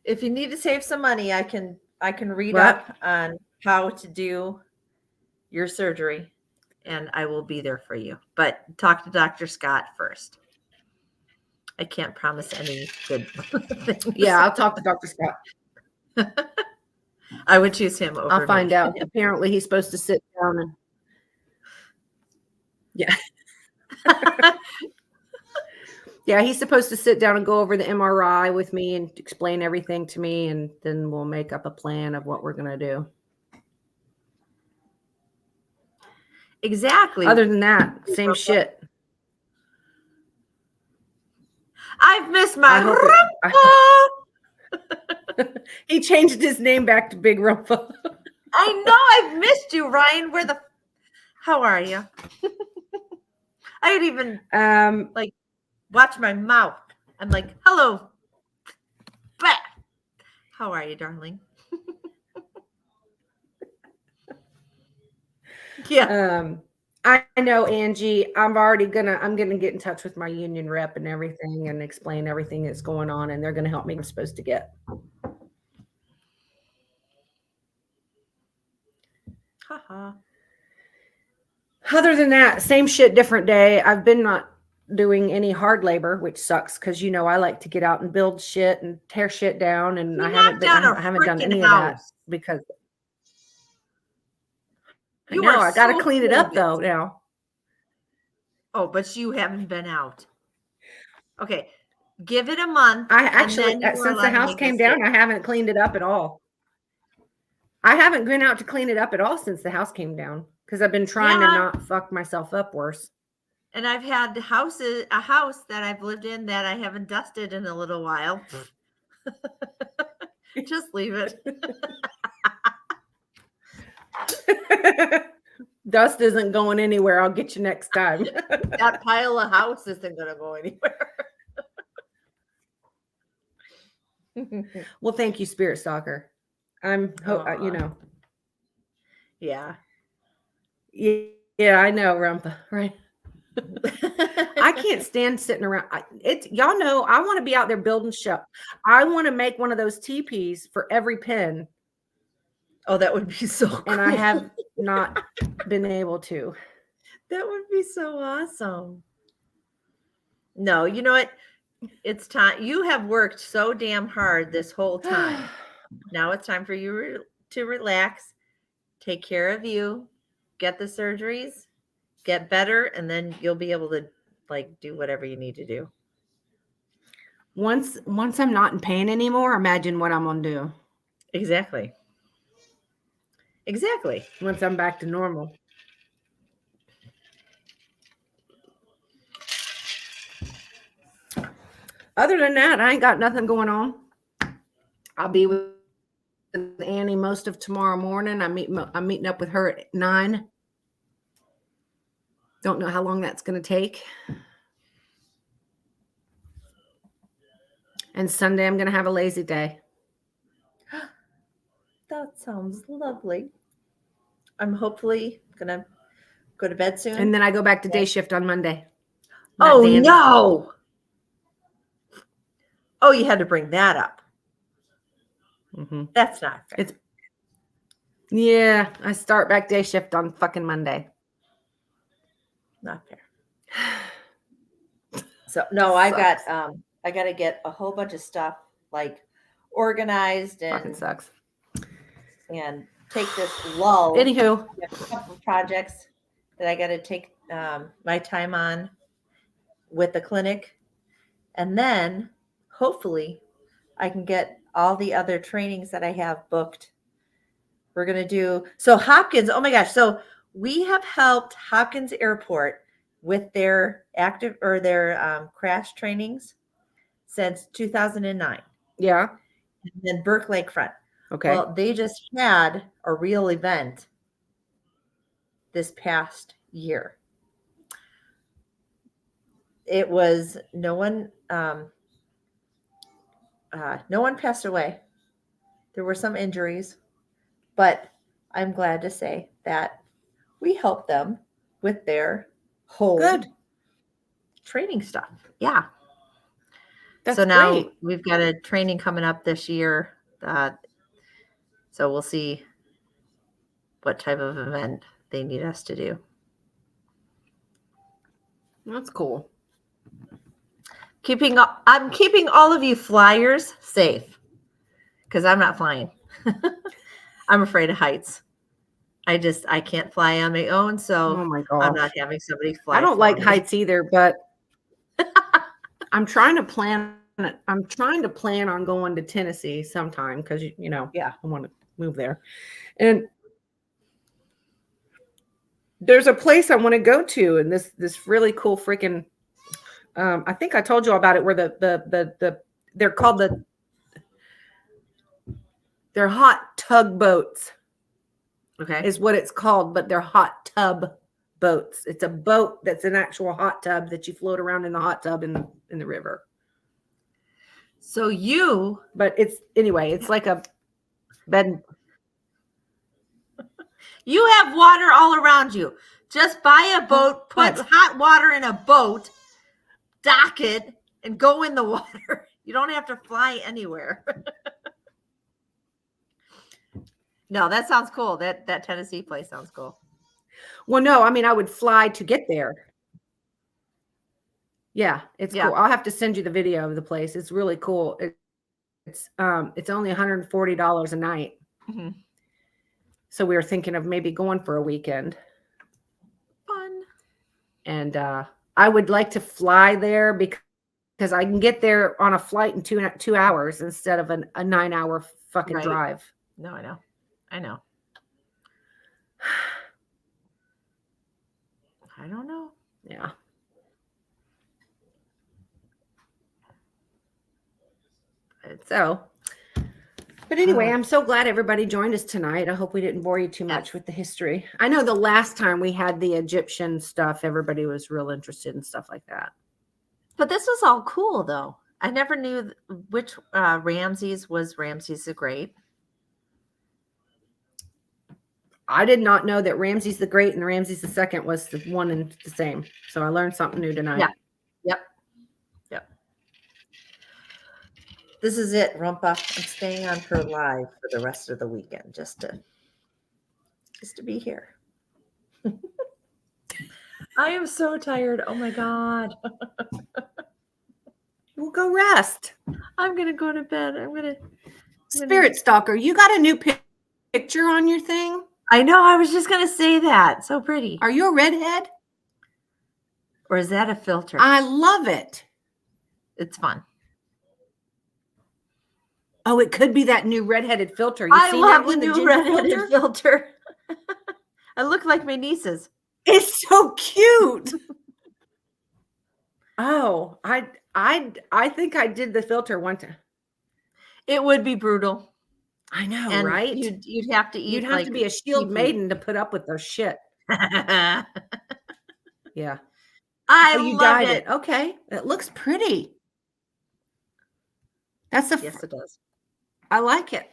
If you need to save some money, I can read What? up on how to do your surgery, and I will be there for you. But talk to Dr. Scott first. I can't promise any good things. Yeah, I'll talk to Dr. Scott. I would choose him over I'll find me. out. Apparently, he's supposed to sit down and yeah, he's supposed to sit down and go over the MRI with me and explain everything to me, and then we'll make up a plan of what we're gonna do. Exactly. Other than that, same shit. I've missed my I hope he changed his name back to Big Rumpa. I know I've missed you, Ryan. How are you? I had even watch my mouth. I'm like, hello. Bah. How are you, darling? Yeah. I know, Angie. I'm gonna get in touch with my union rep and everything and explain everything that's going on, and they're gonna help me. I'm supposed to get. Haha. Other than that, same shit, different day. I've been not doing any hard labor, which sucks because I like to get out and build shit and tear shit down, and You I haven't knocked been. down I a haven't done freaking any of that house. because I You know are I got to so clean it up clueless. though now. Oh, but you haven't been out. Okay, give it a month. I and actually, then you are since the allowed to house make came mistakes. down, I haven't cleaned it up at all. I haven't been out to clean it up at all since the house came down because I've been trying to Yeah. not fuck myself up worse. And I've had a house that I've lived in that I haven't dusted in a little while. Just leave it. Dust isn't going anywhere. I'll get you next time. That pile of house isn't going to go anywhere. Well, thank you, Spirit Stalker. Aw. Yeah. Yeah, I know, Rumpa. Right. I can't stand sitting around. Y'all know I want to be out there building shit. I want to make one of those teepees for every pin, Oh, that would be so cool. and I have not been able to. That would be so awesome. No, you know what? It's time. You have worked so damn hard this whole time. Now it's time for you to relax, take care of you, get the surgeries, get better, and then you'll be able to do whatever you need to do. Once I'm not in pain anymore, imagine what I'm gonna do. Exactly. Once I'm back to normal. Other than that, I ain't got nothing going on. I'll be with Annie most of tomorrow morning. I'm meeting up with her at 9. Don't know how long that's going to take. And Sunday, I'm going to have a lazy day. That sounds lovely. I'm hopefully gonna go to bed soon. And then I go back to day shift on Monday. Oh, Not dandy. no. Oh, you had to bring that up. Mhm. That's not fair. Yeah, I start back day shift on fucking Monday. Not fair. So no, I got Sucks. I got to get a whole bunch of stuff organized Fucking and sucks. take this lull. Anywho, I have a couple of projects that I got to take my time on with the clinic, and then hopefully I can get all the other trainings that I have booked. We're gonna do so Hopkins. Oh my gosh! So we have helped Hopkins Airport with their active or their crash trainings since 2009. yeah. And then Burke Lakefront. Okay. Well, they just had a real event this past year. It was no one passed away. There were some injuries, but I'm glad to say that we helped them with their whole Good. training stuff. Yeah. That's So now great. we've got a training coming up this year. So we'll see what type of event they need us to do. That's cool. I'm keeping all of you flyers safe because I'm not flying. I'm afraid of heights. I can't fly on my own, so Oh my god. I'm not having somebody fly. I don't for like me. heights either, but I'm trying to plan on going to Tennessee sometime because Yeah. I want to move there. And there's a place I want to go to, and this really cool freaking I think I told you about it, where they're called they're hot tugboats. Okay. Is what it's called, but they're hot tub boats. It's a boat that's an actual hot tub that you float around in the hot tub in the river. So But it's like a bed. you have water all around you. Just buy a boat, put What? hot water in a boat, dock it, and go in the water. You don't have to fly anywhere. No, that sounds cool. That Tennessee place sounds cool. Well, no, I mean, I would fly to get there. Yeah, it's Yeah. cool. I'll have to send you the video of the place. It's really cool. It's only $140 a night. Mhm. So we were thinking of maybe going for a weekend. Fun. And I would like to fly there because I can get there on a flight in 2 hours instead of a 9-hour fucking Right. drive. No, I know. I know. I don't know. Yeah. So, but anyway, I'm so glad everybody joined us tonight. I hope we didn't bore you too much Yes. with the history. I know the last time we had the Egyptian stuff, everybody was real interested in stuff like that. But this was all cool, though. I never knew which Ramses was Ramses the Great. I did not know that Ramses the Great and Ramses the Second was the one and the same. So I learned something new tonight. Yeah. Yep. This is it, Rumpa. I'm staying on for live for the rest of the weekend just to be here. I am so tired. Oh my God. We'll go rest. I'm gonna go to bed. Spirit Stalker, you got a new picture on your thing? I know, I was just gonna say that. So pretty. Are you a redhead? Or is that a filter? I love it. It's fun. Oh, it could be that new redheaded filter. You I seen love that the one, new ginger redheaded filter. I look like my nieces. It's so cute. Oh, I think I did the filter one time. It would be brutal. I know, And right? you'd have to eat. You'd have to be a shield seafood. maiden to put up with their shit. I Yeah. Oh, you love dyed it. it. Okay. It looks pretty. That's a Yes, it does. I like it.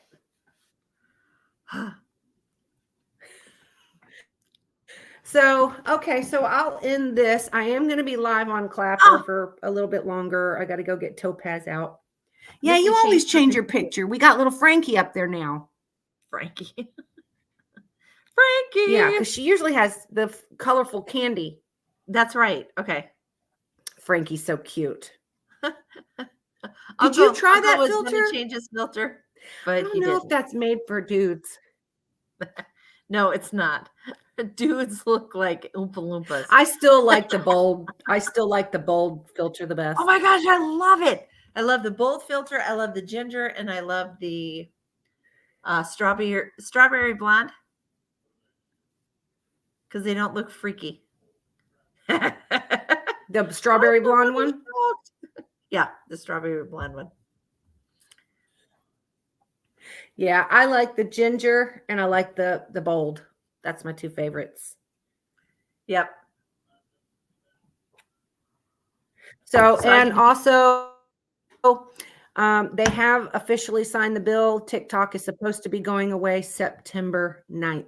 So, okay, so I'll end this. I am going to be live on Clapper for a little bit longer. I got to go get Topaz out. Yeah, Nikki you always changed her change your picture. We got little Frankie up there now. Frankie. Frankie. Yeah, because she usually has the colorful candy. That's right. Okay. Frankie's so cute. Uncle- you try Uncle that was gonna filter? change his filter, I but don't he know if didn't. that's made for dudes. No, it's not. Dudes look like Oompa Loompas. I still like the bold. I still like the bold filter the best. Oh my gosh, I love it. I love the bold filter. I love the ginger, and I love the strawberry blonde because they don't look freaky. The strawberry blonde one. Yeah, the strawberry blonde one. Yeah, I like the ginger and I like the bold. That's my two favorites. Yep. So, So I and can- also, they have officially signed the bill. TikTok is supposed to be going away September 9th.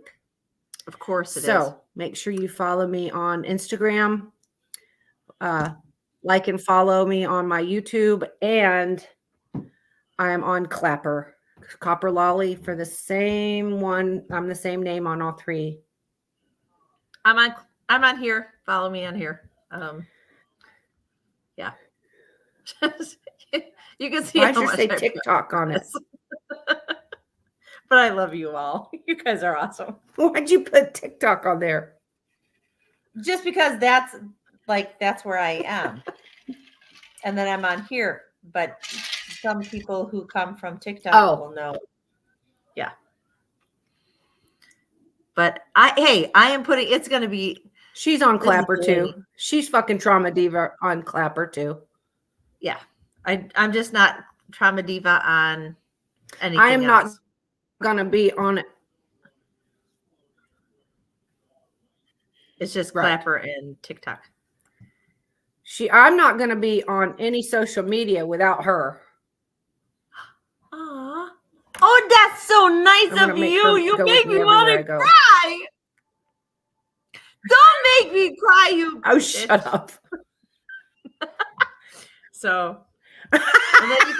Of course it is. So make sure you follow me on Instagram, like and follow me on my YouTube, and I'm on Clapper, Copper Lolly for the same one. I'm the same name on all three. I'm on here. Follow me on here. Yeah. You can see I how should much say I TikTok on it. But I love you all. You guys are awesome. Why'd you put TikTok on there? Just because that's where I am. And then I'm on here. But some people who come from TikTok will know. Yeah. But I am putting, it's going to be. She's on This is Clapper too. great. She's fucking Trauma Diva on Clapper too. Yeah. I'm just not Trauma Diva on anything I am not else. gonna be on it. It's just Right. Clapper and TikTok. I'm not gonna be on any social media without her. Aw. Oh, that's so I'm nice gonna of make you. her You go with make me me want everywhere to I go. cry. Don't make me cry, you. Oh, bitch. shut up. So, and then you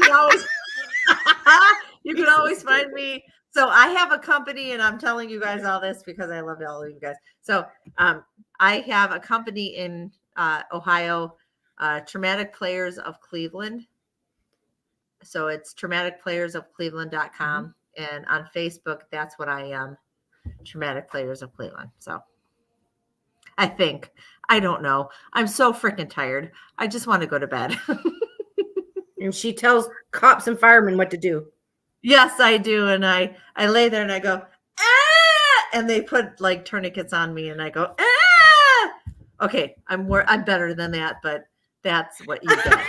can always find me So I have a company, and I'm telling you guys all this because I love all of you guys. So I have a company in Ohio, Traumatic Players of Cleveland. So it's traumaticplayersofcleveland.com. And on Facebook, that's what I am, Traumatic Players of Cleveland. So I think, I don't know. I'm so freaking tired. I just want to go to bed. And she tells cops and firemen what to do. Yes, I do. And I lay there and I go, ah! And they put like tourniquets on me and I go, ah! Okay, I'm better than that, but that's what you get.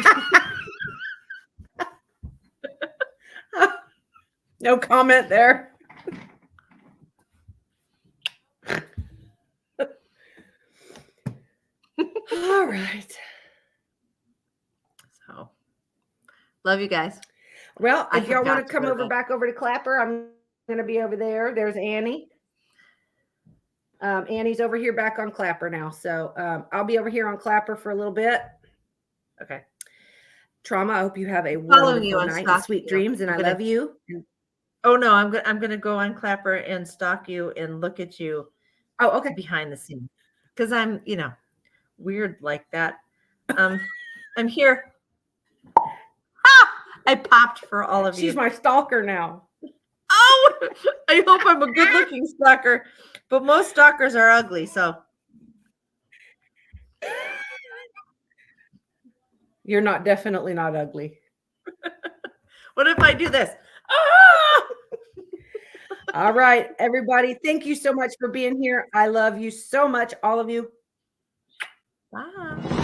No comment there. All right. So love you guys. Well, I if y'all want forgot to to come go to over bed. back over to Clapper, I'm going to be over there. There's Annie. Annie's over here back on Clapper now. So I'll be over here on Clapper for a little bit. Okay. Trauma, I hope you have a Following you wonderful on night and Stock, sweet you know, dreams, and I'm I gonna- love you. Oh no, I'm gonna go on Clapper and stalk you and look at you Oh, okay. behind the scenes because I'm, weird like that. I'm here. I popped for all of She's you. my stalker now. Oh, I hope I'm a good-looking stalker, but most stalkers are ugly. So You're definitely not ugly. what if I do this? All right, everybody. Thank you so much for being here. I love you so much, all of you. Bye.